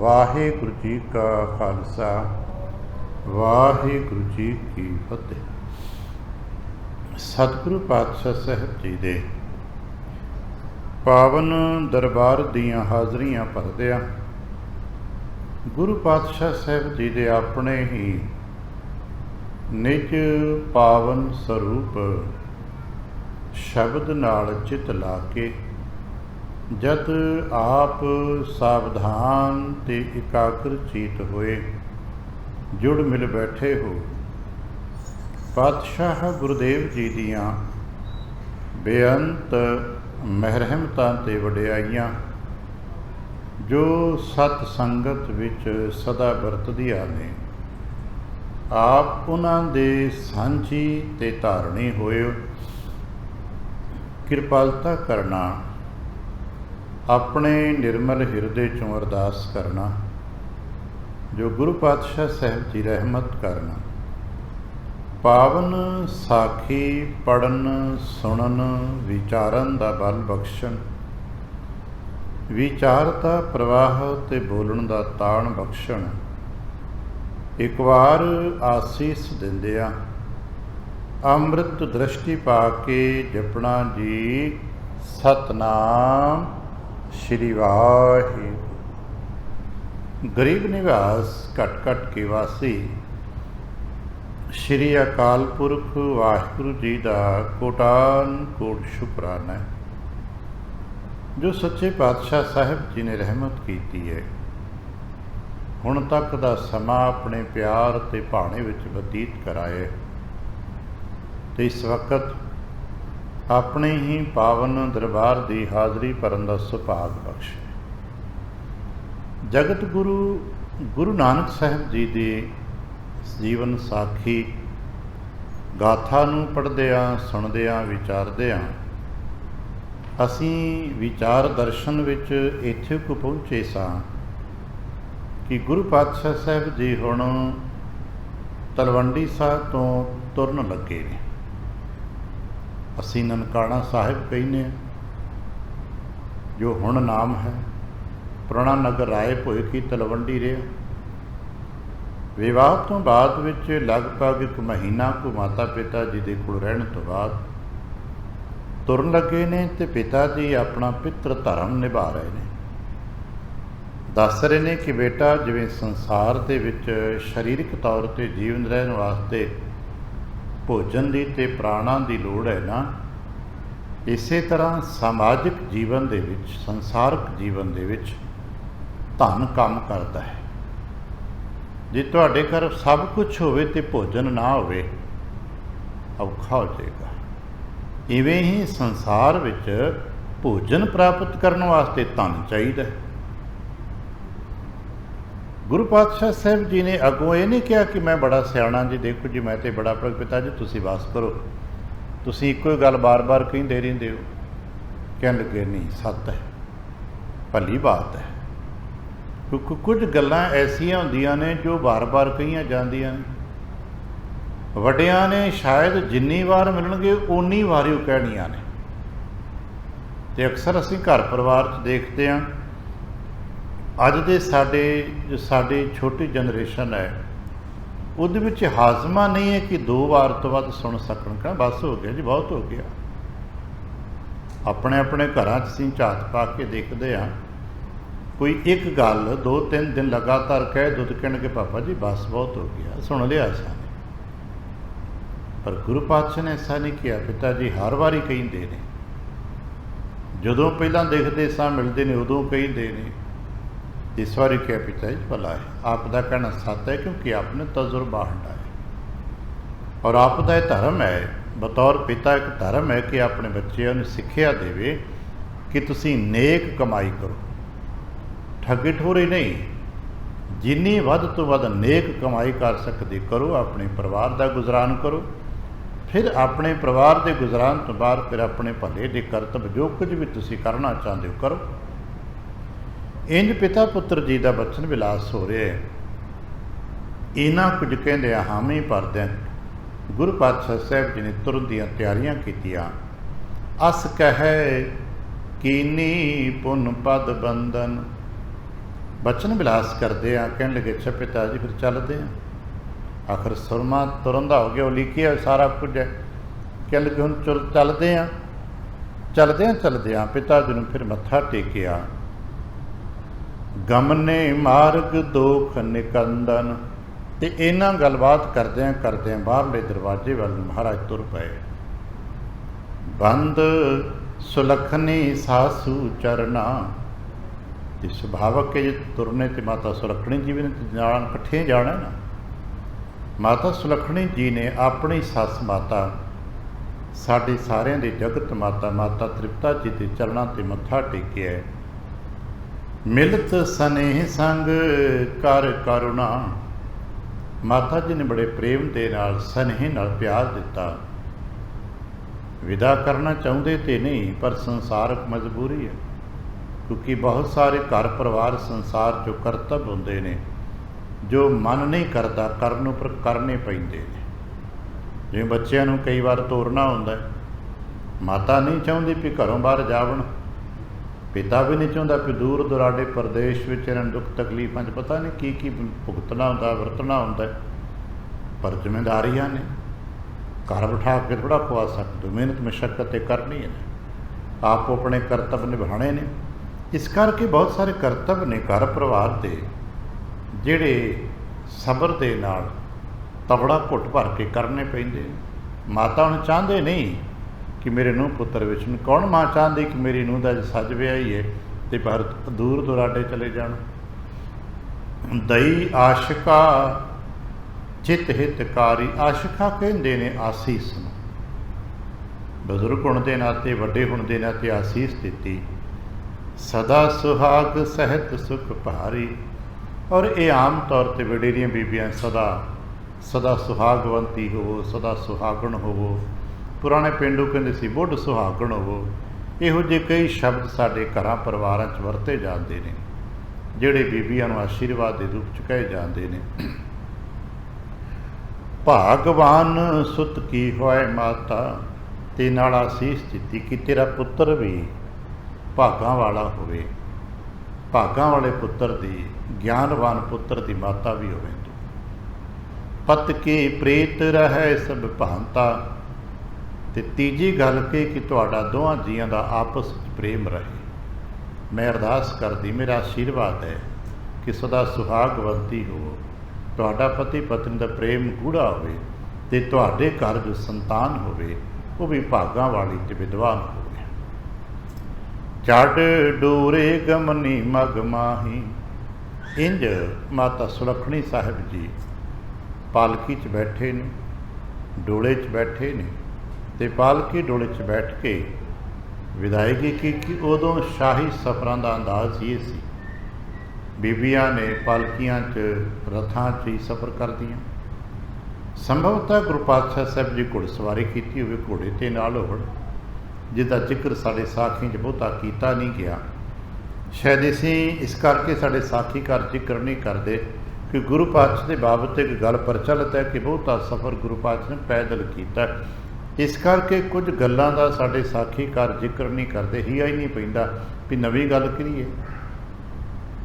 ਵਾਹਿਗੁਰੂ ਜੀ ਕਾ ਖਾਲਸਾ ਵਾਹਿਗੁਰੂ ਜੀ ਕੀ ਫਤਿਹ। ਸਤਿਗੁਰੂ ਪਾਤਸ਼ਾਹ ਸਾਹਿਬ ਜੀ ਦੇ ਪਾਵਨ ਦਰਬਾਰ ਦੀਆਂ ਹਾਜ਼ਰੀਆਂ ਭਰਦਿਆਂ ਗੁਰੂ ਪਾਤਸ਼ਾਹ ਸਾਹਿਬ ਜੀ ਦੇ ਆਪਣੇ ਹੀ ਨਿਜ ਪਾਵਨ ਸਰੂਪ ਸ਼ਬਦ ਨਾਲ ਚਿਤ ਲਾ ਕੇ ਜਦ ਆਪ ਸਾਵਧਾਨ ਤੇ ਇਕਾਗਰ ਚੀਤ ਹੋਏ ਜੁੜ ਮਿਲ ਬੈਠੇ ਹੋ, ਪਾਤਸ਼ਾਹ ਗੁਰਦੇਵ ਜੀ ਦੀਆਂ ਬੇਅੰਤ ਮਹਿਰਮਤਾਂ ਤੇ ਵਡਿਆਈਆਂ ਜੋ ਸਤ ਸੰਗਤ ਵਿੱਚ ਸਦਾ ਵਰਤਦੀਆਂ ਨੇ, ਆਪ ਉਹਨਾਂ ਦੇ ਸਾਂਝੀ ਤੇ ਧਾਰਨੀ ਹੋਏ ਕਿਰਪਾਲਤਾ ਕਰਨਾ, ਆਪਣੇ ਨਿਰਮਲ ਹਿਰਦੇ ਚੋਂ ਅਰਦਾਸ ਕਰਨਾ ਜੋ ਗੁਰੂ ਪਾਤਸ਼ਾਹ ਸਾਹਿਬ ਜੀ ਰਹਿਮਤ ਕਰਨਾ, ਪਾਵਨ ਸਾਖੀ ਪੜਨ ਸੁਣਨ ਵਿਚਾਰਨ ਦਾ ਬਲ ਬਖਸ਼ਣ, ਵਿਚਾਰਤਾ ਪ੍ਰਵਾਹ ਤੇ ਬੋਲਣ ਦਾ ਤਾਣ ਬਖਸ਼ਣ, ਇੱਕ ਵਾਰ ਆਸੀਸ ਦਿੰਦਿਆਂ ਅੰਮ੍ਰਿਤ ਦ੍ਰਿਸ਼ਟੀ ਪਾ ਕੇ ਜਪਣਾ ਜੀ ਸਤਨਾਮ ਸ਼੍ਰੀ ਵਾਹਿਗੁਰੂ। ਗਰੀਬ ਨਿਵਾਸ ਘਟ ਘਟ ਕੇ ਵਾਸੀ ਸ਼੍ਰੀ ਅਕਾਲ ਪੁਰਖ ਵਾਹਿਗੁਰੂ ਜੀ ਦਾ ਕੋਟਾਨ ਕੋਟ ਸ਼ੁਕਰਾਨਾ ਹੈ ਜੋ ਸੱਚੇ ਪਾਤਸ਼ਾਹ ਸਾਹਿਬ ਜੀ ਨੇ ਰਹਿਮਤ ਕੀਤੀ ਹੈ। ਹੁਣ ਤੱਕ ਦਾ ਸਮਾਂ ਆਪਣੇ ਪਿਆਰ ਤੇ ਭਾਣੇ ਵਿੱਚ ਬਤੀਤ ਕਰਾਏ ਤੇ ਇਸ ਵਕਤ ਆਪਣੇ ਹੀ ਪਾਵਨ ਦਰਬਾਰ ਦੀ ਹਾਜ਼ਰੀ ਭਰਨ ਦਾ ਸੁਭਾਗ ਬਖਸ਼ੇ। ਜਗਤ ਗੁਰੂ ਨਾਨਕ ਸਾਹਿਬ ਜੀ ਦੀ ਜੀਵਨ ਸਾਖੀ ਗਾਥਾ ਨੂੰ ਪੜ੍ਹਦਿਆਂ ਸੁਣਦਿਆਂ ਵਿਚਾਰਦਿਆਂ ਅਸੀਂ ਵਿਚਾਰ ਦਰਸ਼ਨ ਵਿੱਚ ਇੱਥੇ ਕੁ ਪਹੁੰਚੇ ਸਾਂ ਕਿ ਗੁਰੂ ਪਾਤਸ਼ਾਹ ਸਾਹਿਬ ਜੀ ਹੁਣ ਤਲਵੰਡੀ ਸਾਹਿਬ ਤੋਂ ਤੁਰਨ ਲੱਗੇ ਨੇ। ਅਸੀਂ ਨਨਕਾਣਾ ਸਾਹਿਬ ਕਹਿੰਦੇ ਹਾਂ ਜੋ ਹੁਣ ਨਾਮ ਹੈ, ਪੁਰਾਣਾ ਨਗਰ ਰਾਏ ਭੋਏ ਕੀ ਤਲਵੰਡੀ ਰਿਹਾ। ਵਿਵਾਹ ਤੋਂ ਬਾਅਦ ਵਿੱਚ ਲਗਭਗ 1 ਮਹੀਨਾ ਕੁ ਮਾਤਾ ਪਿਤਾ ਜੀ ਦੇ ਕੋਲ ਰਹਿਣ ਤੋਂ ਬਾਅਦ ਤੁਰਨ ਲੱਗੇ ਨੇ ਤੇ ਪਿਤਾ ਜੀ ਆਪਣਾ ਪਿਤਰ ਧਰਮ ਨਿਭਾ ਰਹੇ ਨੇ। ਦੱਸ ਰਹੇ ਨੇ ਕਿ ਬੇਟਾ, ਜਿਵੇਂ ਸੰਸਾਰ ਦੇ ਵਿੱਚ ਸਰੀਰਕ ਤੌਰ 'ਤੇ ਜੀਵਨ ਰਹਿਣ ਵਾਸਤੇ ਭੋਜਨ ਦੀ ਤੇ ਪ੍ਰਾਣਾਂ ਦੀ ਲੋੜ ਹੈ ਨਾ, ਇਸੇ ਤਰ੍ਹਾਂ ਸਮਾਜਿਕ ਜੀਵਨ ਦੇ ਵਿੱਚ, ਸੰਸਾਰਕ ਜੀਵਨ ਦੇ ਵਿੱਚ ਧਨ ਕੰਮ ਕਰਦਾ ਹੈ। ਜੇ ਤੁਹਾਡੇ ਘਰ ਸਭ ਕੁਝ ਹੋਵੇ ਤੇ ਭੋਜਨ ਨਾ ਹੋਵੇ, ਔਖਾ ਹੋ ਜਾਏਗਾ। ਇਵੇਂ ਹੀ ਸੰਸਾਰ ਵਿੱਚ ਭੋਜਨ ਪ੍ਰਾਪਤ ਕਰਨ ਵਾਸਤੇ ਧਨ ਚਾਹੀਦਾ ਹੈ। ਗੁਰੂ ਪਾਤਸ਼ਾਹ ਸਾਹਿਬ ਜੀ ਨੇ ਅੱਗੋਂ ਇਹ ਨਹੀਂ ਕਿਹਾ ਕਿ ਮੈਂ ਬੜਾ ਸਿਆਣਾ ਜੀ, ਦੇਖੋ ਜੀ ਮੈਂ ਤੇ ਬੜਾ ਪਿਤਾ ਜੀ ਤੁਸੀਂ ਵਾਸ ਕਰੋ, ਤੁਸੀਂ ਇੱਕੋ ਹੀ ਗੱਲ ਬਾਰ-ਬਾਰ ਕਹਿੰਦੇ ਰਹਿੰਦੇ ਹੋ। ਕਹਿਣ ਲੱਗੇ ਨਹੀਂ, ਸੱਤ ਹੈ, ਭਲੀ ਬਾਤ ਹੈ। ਕਿਉਂਕਿ ਕੁਝ ਗੱਲਾਂ ਐਸੀਆਂ ਹੁੰਦੀਆਂ ਨੇ ਜੋ ਬਾਰ-ਬਾਰ ਕਹੀਆਂ ਜਾਂਦੀਆਂ ਨੇ। ਵੱਡਿਆਂ ਨੇ ਸ਼ਾਇਦ ਜਿੰਨੀ ਵਾਰ ਮਿਲਣਗੇ ਓਨੀ ਵਾਰੀ ਉਹ ਕਹਿਣੀਆਂ ਨੇ। ਤੇ ਅਕਸਰ ਅਸੀਂ ਘਰ ਪਰਿਵਾਰ 'ਚ ਦੇਖਦੇ ਹਾਂ, ਅੱਜ ਦੇ ਸਾਡੀ ਛੋਟੀ ਜਨਰੇਸ਼ਨ ਹੈ, ਉਹਦੇ ਵਿੱਚ ਹਾਜ਼ਮਾ ਨਹੀਂ ਹੈ ਕਿ 2 ਵਾਰ ਤੋਂ ਵੱਧ ਸੁਣ ਸਕਣ। ਕਾ ਬਸ ਹੋ ਗਿਆ ਜੀ, ਬਹੁਤ ਹੋ ਗਿਆ। ਆਪਣੇ ਆਪਣੇ ਘਰਾਂ 'ਚ ਅਸੀਂ ਝਾਤ ਪਾ ਕੇ ਦੇਖਦੇ ਹਾਂ, ਕੋਈ ਇੱਕ ਗੱਲ 2-3 ਦਿਨ ਲਗਾਤਾਰ ਕਹਿ ਦੁੱਧ ਕਹਿਣਗੇ ਪਾਪਾ ਜੀ ਬਸ ਬਹੁਤ ਹੋ ਗਿਆ, ਸੁਣ ਲਿਆ ਸਾਨੇ। ਪਰ ਗੁਰੂ ਪਾਤਸ਼ਾਹ ਨੇ ਐਸਾ ਨਹੀਂ ਕਿਹਾ। ਪਿਤਾ ਜੀ ਹਰ ਵਾਰੀ ਕਹਿੰਦੇ ਨੇ, ਜਦੋਂ ਪਹਿਲਾਂ ਦੇਖਦੇ ਸਾਂ ਮਿਲਦੇ ਨੇ ਉਦੋਂ ਕਹਿੰਦੇ ਨੇ। ਇਸ ਵਾਰੀ ਕਿਹਾ ਪਿਤਾ ਜੀ ਭਲਾ ਹੈ, ਆਪ ਦਾ ਕਹਿਣਾ ਸੱਤ ਹੈ ਕਿਉਂਕਿ ਆਪ ਨੇ ਤਜਰਬਾ ਹੰਢਾਇਆ ਔਰ ਆਪ ਦਾ ਇਹ ਧਰਮ ਹੈ, ਬਤੌਰ ਪਿਤਾ ਇੱਕ ਧਰਮ ਹੈ ਕਿ ਆਪਣੇ ਬੱਚਿਆਂ ਨੂੰ ਸਿੱਖਿਆ ਦੇਵੇ ਕਿ ਤੁਸੀਂ ਨੇਕ ਕਮਾਈ ਕਰੋ, ਠੱਗੀ ਠੋਰੀ ਨਹੀਂ। ਜਿੰਨੀ ਵੱਧ ਤੋਂ ਵੱਧ ਨੇਕ ਕਮਾਈ ਕਰ ਸਕਦੇ ਕਰੋ, ਆਪਣੇ ਪਰਿਵਾਰ ਦਾ ਗੁਜ਼ਾਰਨ ਕਰੋ। ਫਿਰ ਆਪਣੇ ਪਰਿਵਾਰ ਦੇ ਗੁਜ਼ਾਰਨ ਤੋਂ ਬਾਅਦ ਫਿਰ ਆਪਣੇ ਭਲੇ ਦੇ ਕਰਤੱਵ ਜੋ ਕੁਝ ਵੀ ਤੁਸੀਂ ਕਰਨਾ ਚਾਹੁੰਦੇ ਹੋ ਕਰੋ। ਇੰਜ ਪਿਤਾ ਪੁੱਤਰ ਜੀ ਦਾ ਬਚਨ ਵਿਲਾਸ ਹੋ ਰਿਹਾ ਹੈ। ਇਹਨਾਂ ਕੁਝ ਕਹਿੰਦੇ ਹਾਮੀ ਭਰਦਿਆਂ ਗੁਰੂ ਪਾਤਸ਼ਾਹ ਸਾਹਿਬ ਜੀ ਨੇ ਤੁਰਨ ਦੀਆਂ ਤਿਆਰੀਆਂ ਕੀਤੀਆਂ। ਅਸ ਕਹੈ ਕੀਨੀ ਪੁਨ ਪਦ ਬੰਦਨ ਬਚਨ ਵਿਲਾਸ ਕਰਦੇ ਆ। ਕਹਿਣ ਲੱਗੇ ਅੱਛਾ ਪਿਤਾ ਜੀ ਫਿਰ ਚੱਲਦੇ ਆ। ਆਖਰ ਸੁਰਮਾ ਤੁਰਨ ਦਾ ਹੋ ਗਿਆ, ਉਹ ਲਿਖਿਆ ਸਾਰਾ ਕੁਝ ਹੈ। ਕਹਿਣ ਲੱਗੇ ਹੁਣ ਚੱਲਦੇ ਆ। ਚਲਦੇ ਆ ਪਿਤਾ ਜੀ ਨੂੰ ਫਿਰ ਮੱਥਾ ਟੇਕਿਆ। ਗਮਨੇ ਮਾਰਗ ਦੋਖ ਨਿਕੰਦਨ। ਤੇ ਇਹਨਾਂ ਗੱਲਬਾਤ ਕਰਦਿਆਂ ਬਾਹਰਲੇ ਦਰਵਾਜ਼ੇ ਵੱਲ ਨੂੰ ਮਹਾਰਾਜ ਤੁਰ ਪਏ। ਬੰਦ ਸੁਲੱਖਣੀ ਸਾਸੂ ਚਰਨਾ। ਤੇ ਸੁਭਾਵਕ ਹੈ ਜੇ ਤੁਰਨੇ ਤੇ ਮਾਤਾ ਸੁਲੱਖਣੀ ਜੀ ਵੀ ਨੇ ਨਾਲ ਇਕੱਠੇ ਜਾਣਾ ਨਾ। ਮਾਤਾ ਸੁਲੱਖਣੀ ਜੀ ਨੇ ਆਪਣੀ ਸੱਸ ਮਾਤਾ, ਸਾਡੇ ਸਾਰਿਆਂ ਦੀ ਜਗਤ ਮਾਤਾ, ਮਾਤਾ ਤ੍ਰਿਪਤਾ ਜੀ ਦੇ ਚਰਨਾਂ ਤੇ ਮੱਥਾ ਟੇਕਿਆ। ਮਿਲਤ ਸਨੇਹ ਸੰਗ ਕਰ ਕਰੁਣਾ। ਮਾਤਾ ਜੀ ਨੇ ਬੜੇ ਪ੍ਰੇਮ ਦੇ ਨਾਲ, ਸਨੇਹ ਨਾਲ ਪਿਆਰ ਦਿੱਤਾ। ਵਿਦਾ ਕਰਨਾ ਚਾਹੁੰਦੇ ਤੇ ਨਹੀਂ, ਪਰ ਸੰਸਾਰਕ ਮਜਬੂਰੀ ਹੈ, ਕਿਉਂਕਿ ਬਹੁਤ ਸਾਰੇ ਘਰ ਪਰਿਵਾਰ ਸੰਸਾਰ 'ਚੋਂ ਕਰਤੱਵ ਹੁੰਦੇ ਨੇ ਜੋ ਮਨ ਨਹੀਂ ਕਰਦਾ ਕਰਨ ਨੂੰ, ਪਰ ਕਰਨੇ ਪੈਂਦੇ ਨੇ। ਜਿਵੇਂ ਬੱਚਿਆਂ ਨੂੰ ਕਈ ਵਾਰ ਤੋਰਨਾ ਹੁੰਦਾ, ਮਾਤਾ ਨਹੀਂ ਚਾਹੁੰਦੀ ਵੀ ਘਰੋਂ ਬਾਹਰ ਜਾਵਣ, ਪਿਤਾ ਵੀ ਨਹੀਂ ਚਾਹੁੰਦਾ ਵੀ ਦੂਰ ਦੁਰਾਡੇ ਪ੍ਰਦੇਸ਼ ਵਿੱਚ ਇਹਨਾਂ ਨੂੰ ਦੁੱਖ ਤਕਲੀਫਾਂ 'ਚ ਪਤਾ ਨਹੀਂ ਕੀ ਭੁਗਤਣਾ ਹੁੰਦਾ, ਵਰਤਣਾ ਹੁੰਦਾ, ਪਰ ਜ਼ਿੰਮੇਦਾਰੀਆਂ ਨੇ। ਘਰ ਬਿਠਾ ਕੇ ਥੋੜ੍ਹਾ ਖਵਾ ਸਕਦੇ, ਮਿਹਨਤ ਮੁਸ਼ੱਕਤ ਤੇ ਕਰਨੀ ਹੈ, ਆਪੋ ਆਪਣੇ ਕਰਤੱਵ ਨਿਭਾਉਣੇ ਨੇ। ਇਸ ਕਰਕੇ ਬਹੁਤ ਸਾਰੇ ਕਰਤੱਵ ਨੇ ਘਰ ਪਰਿਵਾਰ ਦੇ, ਜਿਹੜੇ ਸਬਰ ਦੇ ਨਾਲ ਤਬੜਾ ਘੁੱਟ ਭਰ ਕੇ ਕਰਨੇ ਪੈਂਦੇ। ਮਾਤਾ ਹੁਣ ਚਾਹੁੰਦੇ ਨਹੀਂ ਕਿ ਮੇਰੇ ਨੂੰਹ ਪੁੱਤਰ ਵਿੱਚ ਨੂੰ, ਕੌਣ ਮਾਂ ਚਾਹੁੰਦੀ ਕਿ ਮੇਰੀ ਨੂੰਹ ਦਾ ਸੱਜ ਵਿਆਹੀ ਹੈ ਤੇ ਪਰ ਦੂਰ ਦੁਰਾਡੇ ਚਲੇ ਜਾਣ। ਦਈ ਆਸ਼ਿਕਾ ਚਿਤ ਹਿਤਕਾਰੀ। ਆਸ਼ਿਕਾ ਕਹਿੰਦੇ ਨੇ ਆਸੀਸ ਨੂੰ। ਬਜ਼ੁਰਗ ਹੋਣ ਦੇ ਨਾਤੇ, ਵੱਡੇ ਹੋਣ ਦੇ ਨਾਤੇ ਆਸੀਸ ਦਿੱਤੀ। ਸਦਾ ਸੁਹਾਗ ਸਹਿਤ ਸੁਖ ਭਾਰੀ। ਔਰ ਇਹ ਆਮ ਤੌਰ 'ਤੇ ਵਡੇਰੀਆਂ ਬੀਬੀਆਂ ਸਦਾ ਸੁਹਾਗਵੰਤੀ ਹੋਵੋ, ਸਦਾ ਸੁਹਾਗਣ ਹੋਵੋ। ਪੁਰਾਣੇ ਪਿੰਡੂ ਕਹਿੰਦੇ ਸੀ ਬੁੱਢ ਸੁਹਾਗਣ ਹੋਵੋ। ਇਹੋ ਜਿਹੇ ਕਈ ਸ਼ਬਦ ਸਾਡੇ ਘਰਾਂ ਪਰਿਵਾਰਾਂ 'ਚ ਵਰਤੇ ਜਾਂਦੇ ਨੇ, ਜਿਹੜੇ ਬੀਬੀਆਂ ਨੂੰ ਆਸ਼ੀਰਵਾਦ ਦੇ ਰੂਪ 'ਚ ਕਹੇ ਜਾਂਦੇ ਨੇ। ਭਾਗਵਾਨ ਸੁਤ ਕੀ ਹੋਏ ਮਾਤਾ। ਤੇ ਨਾਲ ਆਸੀਸ ਦਿੱਤੀ ਕਿ ਤੇਰਾ ਪੁੱਤਰ ਵੀ ਭਾਗਾਂ ਵਾਲਾ ਹੋਵੇ, ਭਾਗਾਂ ਵਾਲੇ ਪੁੱਤਰ ਦੀ, ਗਿਆਨਵਾਨ ਪੁੱਤਰ ਦੀ ਮਾਤਾ ਵੀ ਹੋਵੇ ਤੂੰ। ਪਤ ਕੀ ਪ੍ਰੀਤ ਰਹਿ ਸਭ ਭਾਂਤਾ। ਤੇ ਤੀਜੀ ਗੱਲ ਕਿ ਤੁਹਾਡਾ ਦੋਹਾਂ ਜੀਆਂ ਦਾ ਆਪਸ ਵਿੱਚ ਪ੍ਰੇਮ ਰਹੇ। ਮੈਂ ਅਰਦਾਸ ਕਰਦੀ, ਮੇਰਾ ਆਸ਼ੀਰਵਾਦ ਹੈ ਕਿ ਸਦਾ ਸੁਹਾਗਵੰਤੀ ਹੋ, ਤੁਹਾਡਾ ਪਤੀ ਪਤਨੀ ਦਾ ਪ੍ਰੇਮ ਗੂੜਾ ਹੋਵੇ ਤੇ ਤੁਹਾਡੇ ਘਰ ਜੋ ਸੰਤਾਨ ਹੋਵੇ ਉਹ ਵੀ ਭਾਗਾਂ ਵਾਲੀ ਤੇ ਵਿਦਵਾਨ ਹੋਵੇ। ਚੜ੍ਹ ਡੋਰੇ ਗਮਨੀ ਮਗ ਮਾਹੀ। ਇੰਜ ਮਾਤਾ ਸੁਲੱਖਣੀ ਸਾਹਿਬ ਜੀ ਪਾਲਕੀ 'ਚ ਬੈਠੇ ਨੇ, ਡੋਲੇ 'ਚ ਬੈਠੇ ਨੇ, ਤੇ ਪਾਲਕੀ ਡੋਲੇ 'ਚ ਬੈਠ ਕੇ ਵਿਦਾਇਗੀ ਕੀਤੀ। ਉਦੋਂ ਸ਼ਾਹੀ ਸਫ਼ਰਾਂ ਦਾ ਅੰਦਾਜ਼ ਇਹ ਸੀ, ਬੀਬੀਆਂ ਨੇ ਪਾਲਕੀਆਂ 'ਚ, ਰਥਾਂ 'ਚ ਹੀ ਸਫ਼ਰ ਕਰਦੀਆਂ। ਸੰਭਵਤಃ ਗੁਰੂ ਪਾਤਸ਼ਾਹ ਸਾਹਿਬ ਜੀ ਘੋੜਸਵਾਰੀ ਕੀਤੀ ਹੋਵੇ, ਘੋੜੇ 'ਤੇ ਨਾਲ ਹੋਣ, ਜਿਹਦਾ ਜ਼ਿਕਰ ਸਾਡੇ ਸਾਖੀਆਂ 'ਚ ਬਹੁਤਾ ਕੀਤਾ ਨਹੀਂ ਗਿਆ। ਸ਼ਾਇਦ ਅਸੀਂ ਇਸ ਕਰਕੇ ਸਾਡੇ ਸਾਖੀਕਾਰ ਜ਼ਿਕਰ ਨਹੀਂ ਕਰਦੇ ਕਿ ਗੁਰੂ ਪਾਤਸ਼ਾਹ ਦੇ ਬਾਬਤ ਇੱਕ ਗੱਲ ਪ੍ਰਚਲਿਤ ਹੈ ਕਿ ਬਹੁਤਾ ਸਫ਼ਰ ਗੁਰੂ ਪਾਤਸ਼ਾਹ ਨੇ ਪੈਦਲ ਕੀਤਾ। ਇਸ ਕਰਕੇ ਕੁਝ ਗੱਲਾਂ ਦਾ ਸਾਡੇ ਸਾਖੀਕਾਰ ਜ਼ਿਕਰ ਨਹੀਂ ਕਰਦੇ, ਹੀ ਨਹੀਂ ਪੈਂਦਾ ਵੀ ਨਵੀਂ ਗੱਲ ਕਰੀਏ,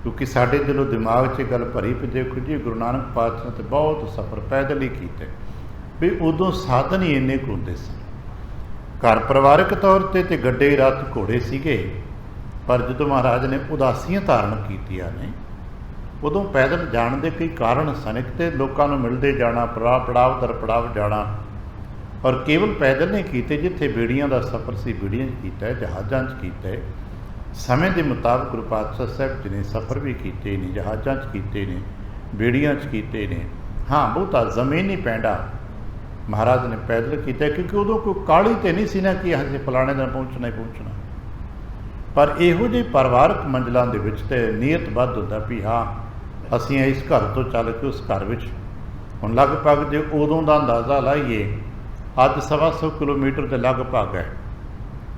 ਕਿਉਂਕਿ ਸਾਡੇ ਦਿਲੋਂ ਦਿਮਾਗ 'ਚ ਗੱਲ ਭਰੀ ਪਈ। ਦੇਖੋ ਜੀ, ਗੁਰੂ ਨਾਨਕ ਪਾਤਸ਼ਾਹ ਤੇ ਬਹੁਤ ਸਫ਼ਰ ਪੈਦਲ ਹੀ ਕੀਤੇ ਵੀ ਉਦੋਂ ਸਾਧਨ ਹੀ ਇੰਨੇ ਕੁ ਹੁੰਦੇ ਸਨ। ਘਰ ਪਰਿਵਾਰਕ ਤੌਰ 'ਤੇ ਗੱਡੇ, ਰੱਥ, ਘੋੜੇ ਸੀਗੇ, ਪਰ ਜਦੋਂ ਮਹਾਰਾਜ ਨੇ ਉਦਾਸੀਆਂ ਧਾਰਨ ਕੀਤੀਆਂ ਨੇ, ਉਦੋਂ ਪੈਦਲ ਜਾਣ ਦੇ ਕਈ ਕਾਰਨ ਸਨ। ਇੱਕ ਤੇ ਲੋਕਾਂ ਨੂੰ ਮਿਲਦੇ ਜਾਣਾ, ਪੜਾਵ ਦਰ ਪੜਾਵ ਜਾਣਾ, ਔਰ ਕੇਵਲ ਪੈਦਲ ਨਹੀਂ ਕੀਤੇ। ਜਿੱਥੇ ਬੇੜੀਆਂ ਦਾ ਸਫ਼ਰ ਸੀ, ਬੇੜੀਆਂ 'ਚ ਕੀਤਾ, ਜਹਾਜ਼ਾਂ 'ਚ ਕੀਤਾ। ਸਮੇਂ ਦੇ ਮੁਤਾਬਕ ਗੁਰੂ ਪਾਤਸ਼ਾਹ ਸਾਹਿਬ ਜੀ ਨੇ ਸਫ਼ਰ ਵੀ ਕੀਤੇ ਨੇ, ਜਹਾਜ਼ਾਂ 'ਚ ਕੀਤੇ ਨੇ, ਬੇੜੀਆਂ 'ਚ ਕੀਤੇ ਨੇ। ਹਾਂ, ਬਹੁਤਾ ਜ਼ਮੀਨੀ ਪੈਂਡਾ ਮਹਾਰਾਜ ਨੇ ਪੈਦਲ ਕੀਤਾ, ਕਿਉਂਕਿ ਉਦੋਂ ਕੋਈ ਕਾਹਲੀ ਤੇ ਨਹੀਂ ਸੀ ਨਾ ਕਿ ਅਸੀਂ ਫਲਾਣੇ ਦਿਨ ਪਹੁੰਚਣਾ ਹੀ ਪਹੁੰਚਣਾ। ਪਰ ਇਹੋ ਜਿਹੇ ਪਰਿਵਾਰਕ ਮੰਜ਼ਲਾਂ ਦੇ ਵਿੱਚ ਤੇ ਨੀਅਤ ਵੱਧ ਹੁੰਦਾ ਵੀ ਹਾਂ, ਅਸੀਂ ਇਸ ਘਰ ਤੋਂ ਚੱਲ ਕੇ ਉਸ ਘਰ ਵਿੱਚ। ਹੁਣ ਲਗਭਗ ਜੇ ਉਦੋਂ ਦਾ ਅੰਦਾਜ਼ਾ ਲਾਈਏ, ਅੱਜ 125 ਕਿਲੋਮੀਟਰ ਦੇ ਲਗਭਗ ਹੈ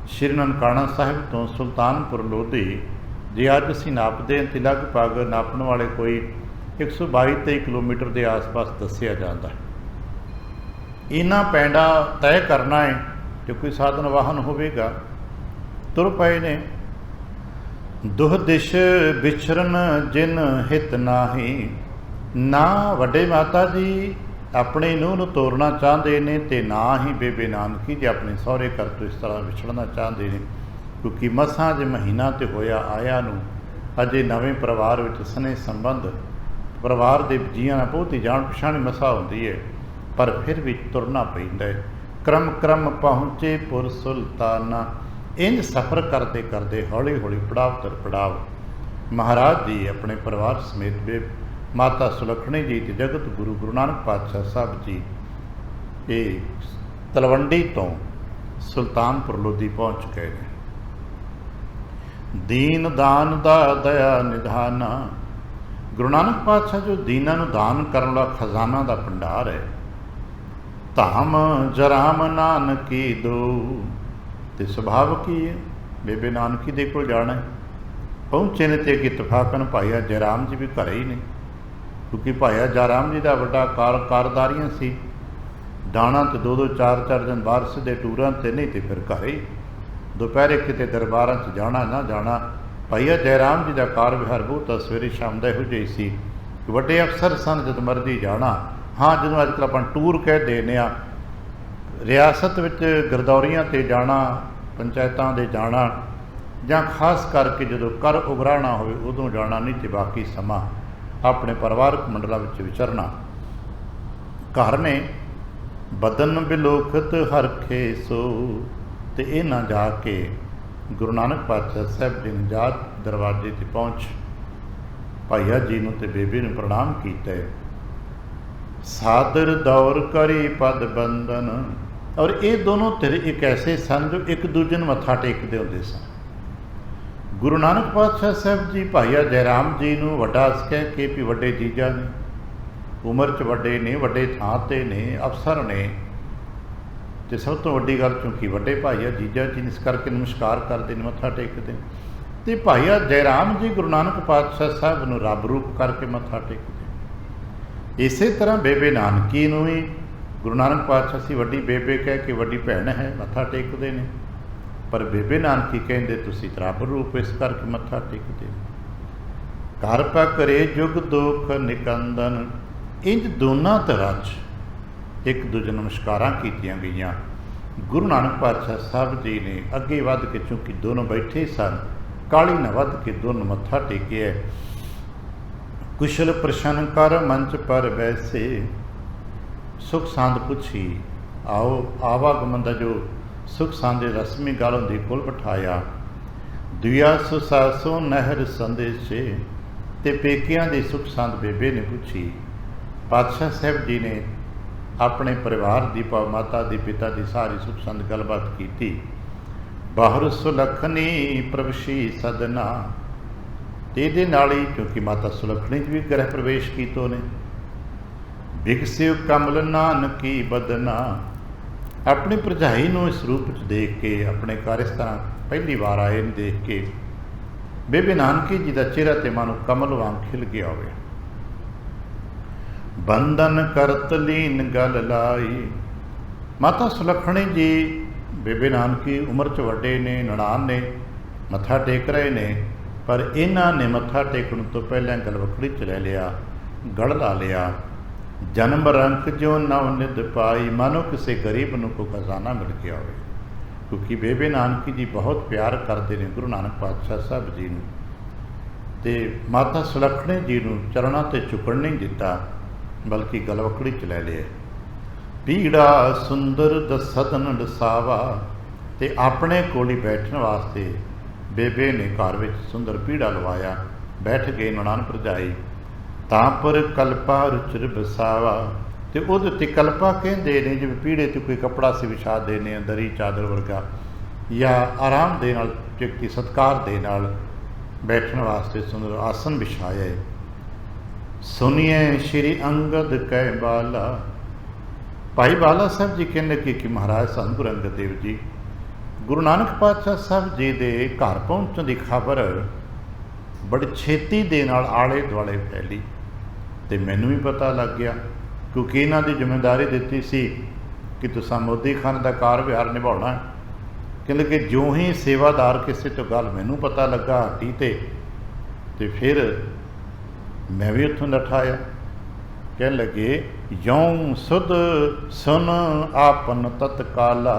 ਸ਼੍ਰੀ ਨਨਕਾਣਾ ਸਾਹਿਬ ਤੋਂ ਸੁਲਤਾਨਪੁਰ ਲੋਧੀ। ਜੇ ਅੱਜ ਅਸੀਂ ਨਾਪਦੇ ਹਾਂ ਤਾਂ ਲਗਭਗ ਨਾਪਣ ਵਾਲੇ ਕੋਈ 122-23 ਕਿਲੋਮੀਟਰ ਦੇ ਆਸ-ਪਾਸ ਦੱਸਿਆ ਜਾਂਦਾ ਹੈ। ਇਹਨਾਂ ਪੈਂਡਾ ਤੈਅ ਕਰਨਾ ਹੈ, ਜੇ ਕੋਈ ਸਾਧਨ ਵਾਹਨ ਹੋਵੇਗਾ। ਤੁਰ ਪਏ ਨੇ। ਦੁਹ ਦਿਸ਼ ਵਿਚਰਨ ਜਿਨ ਹਿਤ ਨਾਹੀ। ਨਾ ਵੱਡੇ ਮਾਤਾ ਜੀ ਆਪਣੀ ਨੂੰਹ ਨੂੰ ਤੋਰਨਾ ਚਾਹੁੰਦੇ ਨੇ ਤੇ ਨਾ ਹੀ ਬੇਬੇ ਨਾਨਕੀ ਜੀ ਆਪਣੇ ਸਹੁਰੇ ਘਰ ਤੋਂ ਇਸ ਤਰ੍ਹਾਂ ਵਿਛੜਨਾ ਚਾਹੁੰਦੇ ਨੇ, ਕਿਉਂਕਿ ਮਸਾਂ ਜੇ ਮਹੀਨਾ ਤੇ ਹੋਇਆ ਆਇਆ ਨੂੰ, ਅਜੇ ਨਵੇਂ ਪਰਿਵਾਰ ਵਿੱਚ ਸਨੇਹ ਸੰਬੰਧ ਪਰਿਵਾਰ ਦੇ ਜੀਆਂ ਨਾਲ ਬਹੁਤ ਹੀ ਜਾਣ ਪਛਾਣ ਮਸਾ ਹੁੰਦੀ ਹੈ, ਪਰ ਫਿਰ ਵੀ ਤੁਰਨਾ ਪੈਂਦਾ ਹੈ। ਕ੍ਰਮ ਕ੍ਰਮ ਪਹੁੰਚੇ ਪੁਰ ਸੁਲਤਾਨਾ। ਇੰਝ ਸਫ਼ਰ ਕਰਦੇ ਕਰਦੇ ਹੌਲੀ ਹੌਲੀ ਪੜਾਵ ਤਰ ਪੜਾਵ ਮਹਾਰਾਜ ਜੀ ਆਪਣੇ ਪਰਿਵਾਰ ਸਮੇਤ ਮਾਤਾ ਸੁਲੱਖਣੀ ਜੀ ਤੇ ਜਗਤ ਗੁਰੂ ਗੁਰੂ ਨਾਨਕ ਪਾਤਸ਼ਾਹ ਸਾਹਿਬ ਜੀ ਇਹ ਤਲਵੰਡੀ ਤੋਂ ਸੁਲਤਾਨਪੁਰ ਲੋਧੀ ਪਹੁੰਚ ਗਏ ਨੇ। ਦੀਨ ਦਾਨ ਦਾ ਦਇਆ ਨਿਧਾਨਾ। ਗੁਰੂ ਨਾਨਕ ਪਾਤਸ਼ਾਹ ਜੋ ਦੀਨਾਂ ਨੂੰ ਦਾਨ ਕਰਨ ਵਾਲਾ ਖਜ਼ਾਨਾ ਦਾ ਭੰਡਾਰ ਹੈ। ਧਾਮ ਜਰਾਮ ਨਾਨਕੀ ਦੋ। ਤੇ ਸੁਭਾਵ ਕੀ ਹੈ, ਬੇਬੇ ਨਾਨਕੀ ਦੇ ਕੋਲ ਜਾਣਾ ਹੈ। ਪਹੁੰਚੇ ਨੇ ਤੇ ਅੱਗੇ ਇਤਫਾਕਨ ਭਾਈਆ ਜੈਰਾਮ ਜੀ ਵੀ ਘਰੇ ਹੀ ਨੇ, ਕਿਉਂਕਿ ਭਾਈਆ ਜੈਰਾਮ ਜੀ ਦਾ ਵੱਡਾ ਕਾਰਦਾਰੀਆਂ ਸੀ। ਦਾਣਾ ਤੇ 2-2 4-4 ਦਿਨ ਬਾਹਰ ਸਿੱਧੇ ਟੂਰਾਂ ਤੇ ਨਹੀਂ ਤੇ ਫਿਰ ਘਰੇ ਹੀ। ਦੁਪਹਿਰੇ ਕਿਤੇ ਦਰਬਾਰਾਂ 'ਚ ਜਾਣਾ ਨਾ ਜਾਣਾ। ਭਾਈਆ ਜੈਰਾਮ ਜੀ ਦਾ ਕਾਰ ਵਿਹਾਰ ਬਹੁਤ ਸਵੇਰੇ ਸ਼ਾਮ ਦਾ ਇਹੋ ਜਿਹੀ ਸੀ ਕਿ ਵੱਡੇ ਅਫਸਰ ਸਨ, ਜਦ ਮਰਜ਼ੀ ਜਾਣਾ। ਹਾਂ, ਜਦੋਂ ਅੱਜ ਕੱਲ੍ਹ ਆਪਾਂ ਟੂਰ ਕਹਿ ਦੇਨੇ ਆ, ਰਿਆਸਤ ਵਿੱਚ ਗਰਦੌਰੀਆਂ 'ਤੇ ਜਾਣਾ, ਪੰਚਾਇਤਾਂ ਦੇ ਜਾਣਾ, ਜਾਂ ਖਾਸ ਕਰਕੇ ਜਦੋਂ ਕਰ ਉਗਰਾਣਾ ਹੋਵੇ ਉਦੋਂ ਜਾਣਾ, ਨਹੀਂ ਤੇ ਬਾਕੀ ਸਮਾਂ ਆਪਣੇ ਪਰਿਵਾਰਕ ਮੰਡਲਾਂ ਵਿੱਚ ਵਿਚਰਨਾ। ਘਰ ਨੇ ਬਦਨ ਬਿਲੋਖਤ ਹਰਖੇ ਸੋ। ਤੇ ਇਹ ਨਾ ਜਾ ਕੇ ਗੁਰੂ ਨਾਨਕ ਪਾਤਸ਼ਾਹ ਸਾਹਿਬ ਜੀ ਨੇ ਜਾਤ ਦਰਵਾਜ਼ੇ 'ਤੇ ਪਹੁੰਚ ਭਾਈਆ ਜੀ ਨੂੰ ਤੇ ਬੇਬੇ ਨੂੰ ਪ੍ਰਣਾਮ ਕੀਤਾ। ਸਾਦਰ ਦੌਰ ਕਰੀ ਪਦ ਬੰਦਨ। ਔਰ ਇਹ ਦੋਨੋਂ ਧਿਰ ਇੱਕ ਐਸੇ ਸਨ ਜੋ ਇੱਕ ਦੂਜੇ ਨੂੰ ਮੱਥਾ ਟੇਕਦੇ ਹੁੰਦੇ ਸਨ। ਗੁਰੂ ਨਾਨਕ ਪਾਤਸ਼ਾਹ ਸਾਹਿਬ ਜੀ ਭਾਈਆ ਜੈਰਾਮ ਜੀ ਨੂੰ ਵੱਡਾ ਕਹਿ ਕੇ ਵੀ ਵੱਡੇ ਜੀਜਾ ਨੇ, ਉਮਰ 'ਚ ਵੱਡੇ ਨੇ, ਵੱਡੇ ਥਾਂ 'ਤੇ ਨੇ, ਅਫਸਰ ਨੇ, ਅਤੇ ਸਭ ਤੋਂ ਵੱਡੀ ਗੱਲ ਚੂੰਕਿ ਵੱਡੇ ਭਾਈਆ ਜੀਜਾ ਜੀ ਇਸ ਕਰਕੇ ਨਮਸਕਾਰ ਕਰਦੇ ਨੇ, ਮੱਥਾ ਟੇਕਦੇ ਨੇ। ਅਤੇ ਭਾਈਆ ਜੈਰਾਮ ਜੀ ਗੁਰੂ ਨਾਨਕ ਪਾਤਸ਼ਾਹ ਸਾਹਿਬ ਨੂੰ ਰੱਬ ਰੂਪ ਕਰਕੇ ਮੱਥਾ ਟੇਕਦੇ। ਇਸੇ ਤਰ੍ਹਾਂ ਬੇਬੇ ਨਾਨਕੀ ਨੂੰ ਵੀ ਗੁਰੂ ਨਾਨਕ ਪਾਤਸ਼ਾਹ ਸੀ ਵੱਡੀ ਬੇਬੇ ਕਹਿ ਕੇ ਵੱਡੀ ਭੈਣ ਹੈ ਮੱਥਾ ਟੇਕਦੇ ਨੇ, ਪਰ ਬੇਬੇ ਨਾਨਕੀ ਕਹਿੰਦੇ ਤੁਸੀਂ ਰੱਬ ਰੂਪ ਇਸ ਕਰਕੇ ਮੱਥਾ ਟੇਕਦੇ। ਘਰ ਪਾ ਕਰੇ ਜੁਗ ਦੁੱਖ ਨਿਕੰਦਨ। ਇੰਝ ਦੋਨਾਂ ਧਿਰਾਂ 'ਚ ਇੱਕ ਦੂਜੇ ਨਮਸਕਾਰਾਂ ਕੀਤੀਆਂ ਗਈਆਂ। ਗੁਰੂ ਨਾਨਕ ਪਾਤਸ਼ਾਹ ਸਾਹਿਬ ਜੀ ਨੇ ਅੱਗੇ ਵੱਧ ਕੇ, ਚੂੰਕਿ ਦੋਨੋਂ ਬੈਠੇ ਸਨ, ਕਾਹਲੀ ਨਾ ਵੱਧ ਕੇ ਦੋਨੋਂ ਮੱਥਾ ਟੇਕਿਆ। ਕੁਸ਼ਲ ਪ੍ਰਸ਼ਨ ਕਰ ਮੰਚ ਪਰ ਬੈਸੇ। ਸੁਖ ਸੰਦ ਪੁੱਛੀ। ਆਓ ਆਵਾਗਮਨ ਦਾ ਜੋ ਸੁਖ ਸੰਦ ਦੀ ਰਸਮੀ ਗੱਲ ਹੁੰਦੀ, ਕੋਲ ਬਿਠਾਇਆ। ਦੁਆ ਸੁਸਾਸੋ ਨਹਿਰ ਸੰਦੇਸ਼ੇ। ਤੇ ਪੇਕਿਆਂ ਦੀ ਸੁਖ ਸੰਦ ਬੇਬੇ ਨੇ ਪੁੱਛੀ। ਪਾਤਸ਼ਾਹ ਸਾਹਿਬ ਜੀ ਨੇ ਆਪਣੇ ਪਰਿਵਾਰ ਦੀ, ਮਾਤਾ ਦੀ, ਪਿਤਾ ਦੀ ਸਾਰੀ ਸੁਖ ਸੰਦ ਗੱਲਬਾਤ ਕੀਤੀ। ਬਾਹਰ ਸੁਲੱਖਣੀ ਪ੍ਰਵਸ਼ੀ ਸਦਨਾ। ਤੇ ਇਹਦੇ ਨਾਲ ਹੀ, ਕਿਉਂਕਿ ਮਾਤਾ ਸੁਲੱਖਣੀ 'ਚ ਵੀ ਗ੍ਰਹਿ ਪ੍ਰਵੇਸ਼ ਕੀਤਾ ਉਹਨੇ। ਵਿਕਸਿਓ ਕਮਲ ਨਾਨਕੀ ਬਦਨਾ। ਆਪਣੀ ਭਰਜਾਈ ਨੂੰ ਇਸ ਰੂਪ 'ਚ ਦੇਖ ਕੇ, ਆਪਣੇ ਘਰ ਇਸ ਤਰ੍ਹਾਂ ਪਹਿਲੀ ਵਾਰ ਆਏ ਨੂੰ ਦੇਖ ਕੇ ਬੇਬੇ ਨਾਨਕੀ ਜੀ ਦਾ ਚਿਹਰਾ ਤੇ ਮਾਨੋ ਕਮਲ ਵਾਂਗ ਖਿਲ ਗਿਆ ਹੋਵੇ। ਬੰਧਨ ਕਰਤ ਲੀਨ ਗਲ ਲਾਈ। ਮਾਤਾ ਸੁਲੱਖਣੀ ਜੀ ਬੇਬੇ ਨਾਨਕੀ ਉਮਰ 'ਚ ਵੱਡੇ ਨੇ, ਨਨਾਣ ਨੇ, ਮੱਥਾ ਟੇਕ ਰਹੇ ਨੇ, ਪਰ ਇਹਨਾਂ ਨੇ ਮੱਥਾ ਟੇਕਣ ਤੋਂ ਪਹਿਲਾਂ ਗਲਵਕੜੀ 'ਚ ਲੈ ਲਿਆ, ਗਲ ਲਾ ਲਿਆ। ਜਨਮ ਰੰਕ ਜੋ ਨਵ ਨਿਧ ਪਾਈ। ਮਾਨੋ ਕਿਸੇ ਗਰੀਬ ਨੂੰ ਕੋਈ ਖਜ਼ਾਨਾ ਮਿਲ ਗਿਆ ਹੋਵੇ, ਕਿਉਂਕਿ ਬੇਬੇ ਨਾਨਕੀ ਜੀ ਬਹੁਤ ਪਿਆਰ ਕਰਦੇ ਨੇ ਗੁਰੂ ਨਾਨਕ ਪਾਤਸ਼ਾਹ ਸਾਹਿਬ ਜੀ ਨੂੰ। ਅਤੇ ਮਾਤਾ ਸੁਲੱਖਣੀ ਜੀ ਨੂੰ ਚਰਨਾਂ 'ਤੇ ਝੁਕਣ ਨਹੀਂ ਦਿੱਤਾ, ਬਲਕਿ ਗਲਵਕੜੀ 'ਚ ਲੈ ਲਿਆ। ਪੀੜਾ ਸੁੰਦਰ ਦਸਦਨ ਦਸਾਵਾ। ਅਤੇ ਆਪਣੇ ਕੋਲ ਹੀ ਬੈਠਣ ਵਾਸਤੇ ਬੇਬੇ ਨੇ ਘਰ ਵਿੱਚ ਸੁੰਦਰ ਪੀੜਾ ਲਵਾਇਆ। ਬੈਠ ਗਏ ਨਨਾਣ ਭਰਜਾਈ। ਤਾਂ ਪਰ ਕਲਪਾ ਰੁਚਿਰ ਬਸਾਵਾ। ਅਤੇ ਉਹਦੇ ਉੱਤੇ ਕਲਪਾ ਕਹਿੰਦੇ ਨੇ, ਜਿਵੇਂ ਪੀੜੇ 'ਤੇ ਕੋਈ ਕੱਪੜਾ ਸੀ ਵਿਛਾ ਦੇਣੇ ਆ, ਦਰੀ ਚਾਦਰ ਵਰਗਾ, ਜਾਂ ਆਰਾਮ ਦੇ ਨਾਲ, ਵਿਅਕਤੀ ਸਤਿਕਾਰ ਦੇ ਨਾਲ ਬੈਠਣ ਵਾਸਤੇ ਸੁੰਦਰ ਆਸਨ ਵਿਛਾਇਆ ਹੈ। ਸੁਣੀਏ ਸ਼੍ਰੀ ਅੰਗਦ ਕਹਿ ਬਾਲਾ। ਭਾਈ ਬਾਲਾ ਸਾਹਿਬ ਜੀ ਕਹਿੰਦੇ ਕਿ ਮਹਾਰਾਜ ਧੰਨ ਗੁਰੂ ਅੰਗਦ ਦੇਵ ਜੀ ਗੁਰੂ ਨਾਨਕ ਪਾਤਸ਼ਾਹ ਸਾਹਿਬ ਜੀ ਦੇ ਘਰ ਪਹੁੰਚਣ ਦੀ ਖਬਰ ਬੜੀ ਛੇਤੀ ਦੇ ਨਾਲ ਆਲੇ ਦੁਆਲੇ ਫੈਲੀ, ਅਤੇ ਮੈਨੂੰ ਵੀ ਪਤਾ ਲੱਗ ਗਿਆ, ਕਿਉਂਕਿ ਇਹਨਾਂ ਦੀ ਜ਼ਿੰਮੇਵਾਰੀ ਦਿੱਤੀ ਸੀ ਕਿ ਤੁਸੀਂ ਮੋਦੀ ਖਾਨ ਦਾ ਕਾਰ ਵਿਹਾਰ ਨਿਭਾਉਣਾ, कहने लगे ज्यों ही सेवादार किसी तो गल मैनू पता लगा हट्टी ते फिर मैं भी उत्थों नठाया। कह लगे यों सुध सुन आपन तत्काला,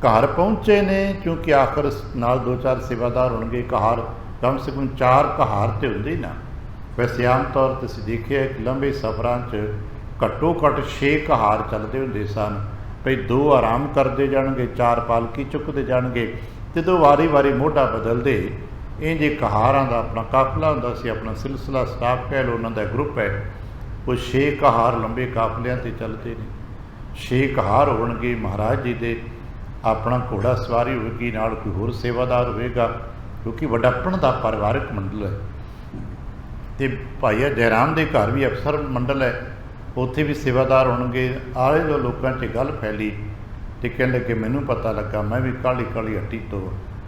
घर पहुँचे ने क्योंकि आखिर नाल 2-4 सेवादार होंगे, कहार कम से कम 4 कहार तो होंगे ना। वैसे आम तौर पर असीं देखिए कि लंबे सफरां च घट्टो घट्ट 6 कहार चलते होंगे सन। भई 2 आराम करते जाणगे, 4 पालकी चुकते जाणगे ते 2 वारी वारी मोढा बदलते। इंज कहारां दा अपना काफला हुंदा सी, अपना सिलसिला स्टाफ कह लो, उन्हां दा ग्रुप है। वो 6 कहार लंबे काफलियां ते चलते ने। 6 कहार होणगे महाराज जी दे, अपना घोड़ा सवारी होगी, नाल कोई होर सेवादार होएगा, क्योंकि वडप्पण दा परिवारक मंडल है। तो भाई जयराम के घर भी अफसर मंडल है, उत्थे भी सेवादार होणगे। आले दो लोगों च गल फैली तो कहने लगे मैनू पता लगा, मैं भी काली काली हट्टी तो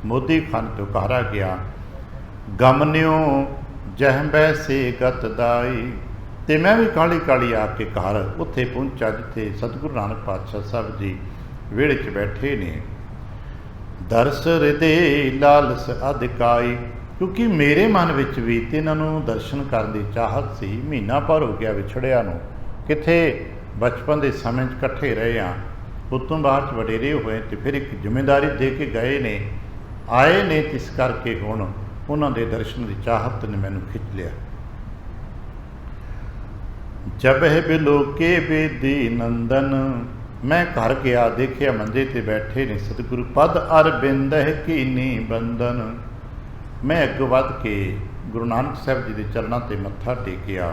मोदी खान तो घर आ गया। गमन्यो जहबै से गतदाई, तो मैं भी काली काली आके घर उत्थे पहुंचा जिथे सतगुरु नानक पातशाह साहब जी विहड़े च बैठे ने। दरस हृदय लालस अधिकाई, क्योंकि मेरे मन विच भी ते इन्हां नूं दर्शन करन दी चाहत सी। महीना भर हो गया विछड़िया नूं, किथे बचपन के समय इकट्ठे रहे हाँ, उतों बाद वडेरे होए तो फिर एक जिम्मेदारी दे के गए ने, आए ने, इस करके हुण उन्हां दे दर्शन की चाहत ने मैनू खिंच लिया। जब है बिलोके बेदी नंदन, मैं घर गया देखिया मंजे ते बैठे ने सतगुरु पद अरबिंद है कीनी बंदन। मैं अगों वध के गुरु नानक साहब जी के चरणों ते मत्था टेकिया।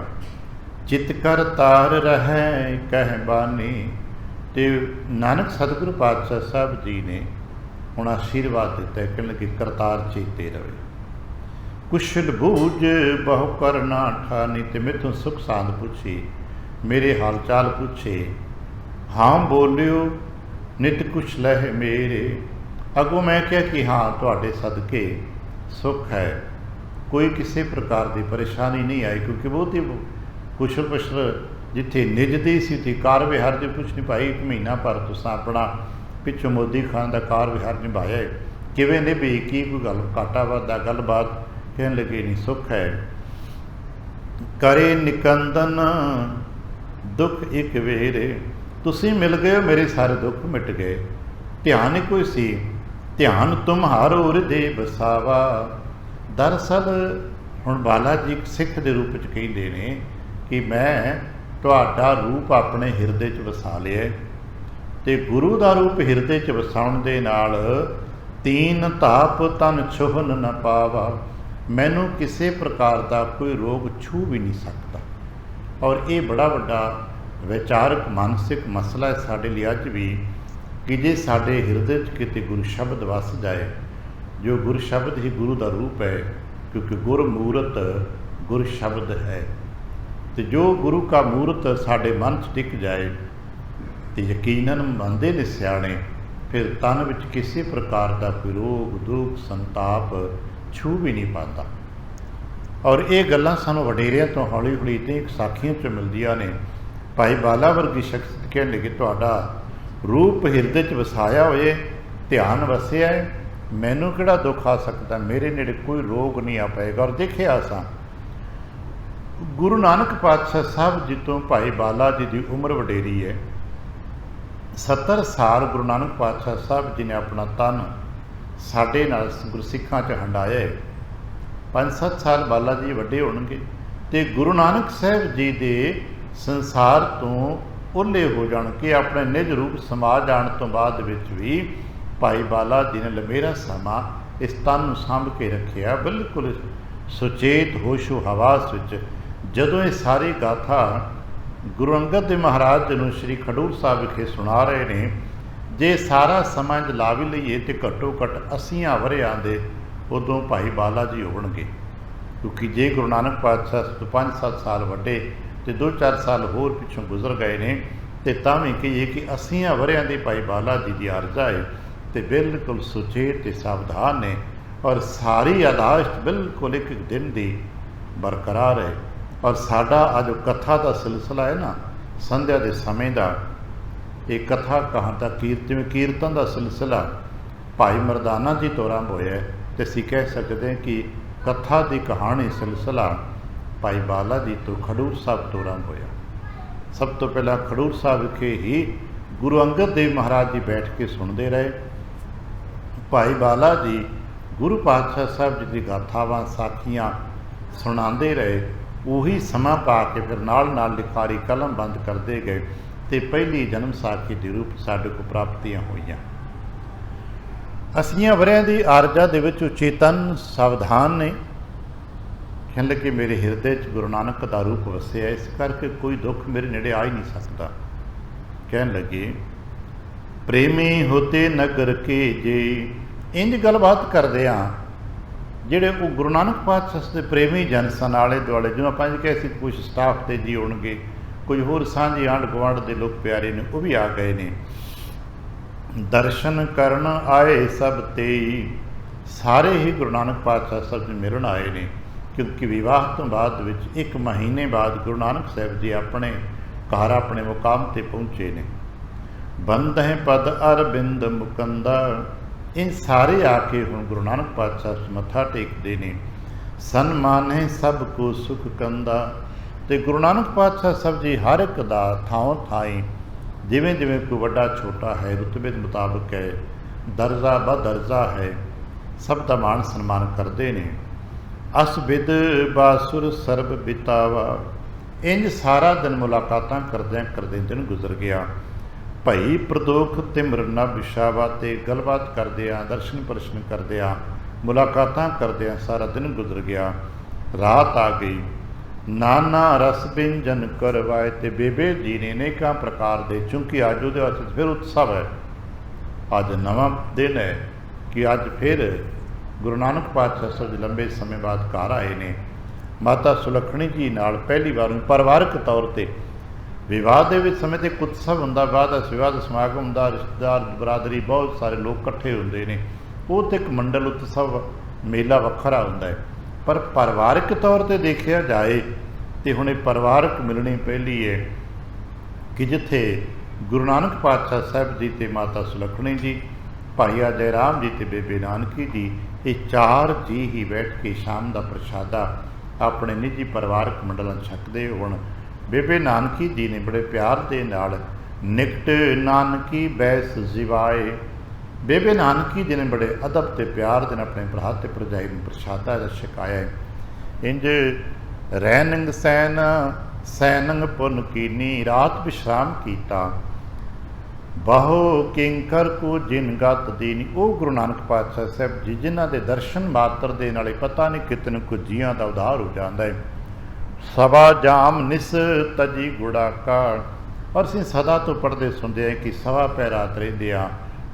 चित कर तार रहे कह बानी, ते नानक सतगुरु पातशाह साहब जी ने हुण आशीर्वाद दिता, कहने लगे करतार चेते रहे। कुशल बूझ बहु करना ठानी, ते मेथों सुख सांद पूछी, मेरे हाल चाल पूछे। हाँ बोलियो नित कुछ लह मेरे, अगों मैं क्या कि हाँ तुहाडे सदके सुख है, कोई किसी प्रकार की परेशानी नहीं आई। क्योंकि बहुत ही कुशल पुशल जिथे निजदी सी थी कार विहार जो कुछ नहीं पाई। 1 महीना पर तुसां अपना पिछों मोदी खान का कार विहार निभाया है, किवें निभी की कोई गल घाटा वाधा गलबात, कहने लगे नहीं सुख है। करे निकंदन दुख एक वेरे, तुसीं मिल गए हो, मेरे सारे दुख मिट गए। ध्यान ही कोई सी, ध्यान तुम्हारो हृदय बसावा। दरअसल हुण बाला जी सिख के रूप च कहिंदे ने कि मैं तुहाडा रूप अपने हिरदे च वसा लिया, ते गुरु का रूप हिरदे च वसाउण दे नाल तीन ताप तन छुहन न पावा, मैनू किसी प्रकार का कोई रोग छू भी नहीं सकता। और ये बड़ा वड्डा विचारक मानसिक मसला है साडे लिए अज भी, कि जे साडे हिरदे च किते गुरु शब्द वस जाए, जो गुरु शब्द ही गुरु का रूप है, क्योंकि गुर मूरत गुरु शब्द है, तो जो गुरु का मूरत साडे मन च टिक जाए तो यकीनन मनदे ने सियाणे, फिर तन विच किसी प्रकार का कोई रोग दुख संताप छू भी नहीं पाता। और ये गल्लां सानूं वडेरियां तो हौली हौली ते साखियों च मिलदियां ने। भाई बाला वर्गी शख्सियत कहने लगे तुहाडा रूप हिरदे च वसाया होए, ध्यान वसिया है, मैनू किहड़ा दुख आ सकता, मेरे नेड़े कोई रोग नहीं आ पाएगा। और देखिया असां गुरु नानक पातशाह साहब जी तो भाई बाला जी की उम्र वडेरी है, 70 साल गुरु नानक पातशाह साहब जी ने अपना तन साडे नाल गुरसिखां च हंडाया है। 5-7 साल बाला जी वड्डे होणगे ते गुरु नानक साहब जी दे संसार तो ओले हो जाणगे। अपने निज रूप समा जाण तो बाद विच भी भाई बाला जी ने लंबेरा समा इस तन नूं सांभ के रखिया, बिल्कुल सुचेत होशो हवास विच। जदों ये सारी गाथा गुरु अंगद देव महाराज जी नूं श्री खडूर साहिब विखे सुना रहे ने, जे सारा समां ला भी लईए तो घट्टो घट्ट 80 वरियां दे उदों भाई बाला जी होणगे। क्योंकि जे गुरु नानक पातशाह तो 5-7 साल वड्डे तो 2-4 साल होर पिछों गुजर गए ने, तो तां भी कहिए कि 80 वरियां दी भाई बाला जी की आरजा है, तो बिल्कुल सुचेत ते सावधान ने। और सारी यादाश्त बिल्कुल एक दिन की बरकरार है। और साडा अज कथा का सिलसिला है ना, संध्या के समय का, ये कथा कहाँ का कीर्तन का सिलसिला भाई मरदाना जी तो आरंभ होया तो असीं कह सकते हैं कि कथा की कहानी सिलसिला भाई बाला जी तो खडूर साहब तो आरंभ होया। सब तो पहला खडूर साहब विखे ही गुरु अंगद देव महाराज जी बैठ के सुनते रहे। भाई बाला जी गुरु पातशाह साहब जी की गाथावां साखियाँ सुणाते रहे। उही समा पा के फिर नाल लिखारी कलम बंद करते गए तो पहली जन्म साखी के रूप साडे को प्राप्तियां हुई। 80 वरियां की आरजा दे विच चेतन सावधान ने कहने लगे मेरे हिरदे च गुरु नानक का रूप वसिया, इस करके कोई दुख मेरे नेड़े आ ही नहीं सकता। कहने लगे प्रेमी होते नगर के जे इंज गलबात करदे ਜਿਹੜੇ ਉਹ ਗੁਰੂ ਨਾਨਕ ਪਾਤਸ਼ਾਹ ਦੇ ਪ੍ਰੇਮੀ ਜਨ ਸਨ ਆਲੇ ਦੁਆਲੇ, ਜਿਵੇਂ ਆਪਾਂ ਕਹੇ ਸੀ ਕੁਝ ਸਟਾਫ ਤੇ ਜੀ ਹੋਣਗੇ, ਕੁਝ ਹੋਰ ਸਾਂਝੇ ਆਂਢ ਗੁਆਂਢ ਦੇ ਲੋਕ ਪਿਆਰੇ ਨੇ ਉਹ ਵੀ ਆ ਗਏ ਨੇ। ਦਰਸ਼ਨ ਕਰਨ ਆਏ ਸਭ ਤੇ ਸਾਰੇ ਹੀ ਗੁਰੂ ਨਾਨਕ ਪਾਤਸ਼ਾਹ ਸਾਹਿਬ ਜੀ ਮਿਲਣ ਆਏ ਨੇ, ਕਿਉਂਕਿ ਵਿਵਾਹ ਤੋਂ ਬਾਅਦ ਵਿੱਚ 1 ਮਹੀਨੇ ਬਾਅਦ ਗੁਰੂ ਨਾਨਕ ਸਾਹਿਬ ਜੀ ਆਪਣੇ ਘਰ ਆਪਣੇ ਮੁਕਾਮ ਤੇ ਪਹੁੰਚੇ ਨੇ। ਬੰਦ ਹੈ ਪਦ ਅਰਬਿੰਦ ਮੁਕੰਦਾ, इन सारे आके हुण गुरु नानक पातशाह मत्था टेकते ने। सन्मान है सबको सुख कंदा, तो गुरु नानक पातशाह साहब जी हर एक दा थाओं थाई जिमें जिमें कोई वड्डा छोटा है, रुतबे के मुताबिक है, दर्जा ब दर्जा है, सब का मान सन्मान करते ने। अस बिद बासुर सरब बितावा, इंज सारा दिन मुलाकातां करदे करदे दिन गुजर गया। भाई प्रदोख तिमर न विशावा, ते गलबात करदे दर्शन परशन करदे मुलाकातां करदे सारा दिन गुजर गया। रात आ गई नाना रस व्यंजन करवाए, ते बेबे जी ने अनेकों प्रकार दे, चूंकि अज उहदे वास्ते फिर उत्सव है, अज नवा दिन है कि अज फिर गुरु नानक पातशाह साहब जी लंबे समय बाद घर आए ने। माता सुलखणी जी नाल पहली बार परिवारक तौर पर विवाह के समय तो एक उत्सव होंदा, बाद विवाह समागम होंदा, रिश्तेदार बरादरी बहुत सारे लोग इकट्ठे होंदे ने, वो तो एक मंडल उत्सव मेला वखरा होंदा है। पर परिवारक तौर पर देखा जाए तो हुणे परिवारक मिलनी पहली है कि जिथे गुरु नानक पातशाह साहब जी ते माता सुलखणी जी, भाई जयराम जी ते बेबे नानकी जी, ये 4 जी ही बैठ के शाम का प्रशादा अपने निजी परिवारक मंडलों छकते होण। बेबे नानकी जी ने बड़े प्यार के नाल निकट नानकी बैस जिवाए, बेबे नानकी जी ने बड़े अदब ते प्यार के अपने भरा ते भरजाई में प्रशादा छकाया। इंज रैनंग सैन सैनंग पुन कीनी, रात विश्राम किया, बाहो किंकर को जिन गत दीनी। वो गुरु नानक पातशाह साहब जी जिन्हों के दर्शन मात्र के नाले पता नहीं कितने कुछ जियां का उधार हो जाता है। सभा जाम निस तजी गुड़ा काड़, और असीं सदा तो पढ़ते सुनते हैं कि सवा पै रात रहिंदे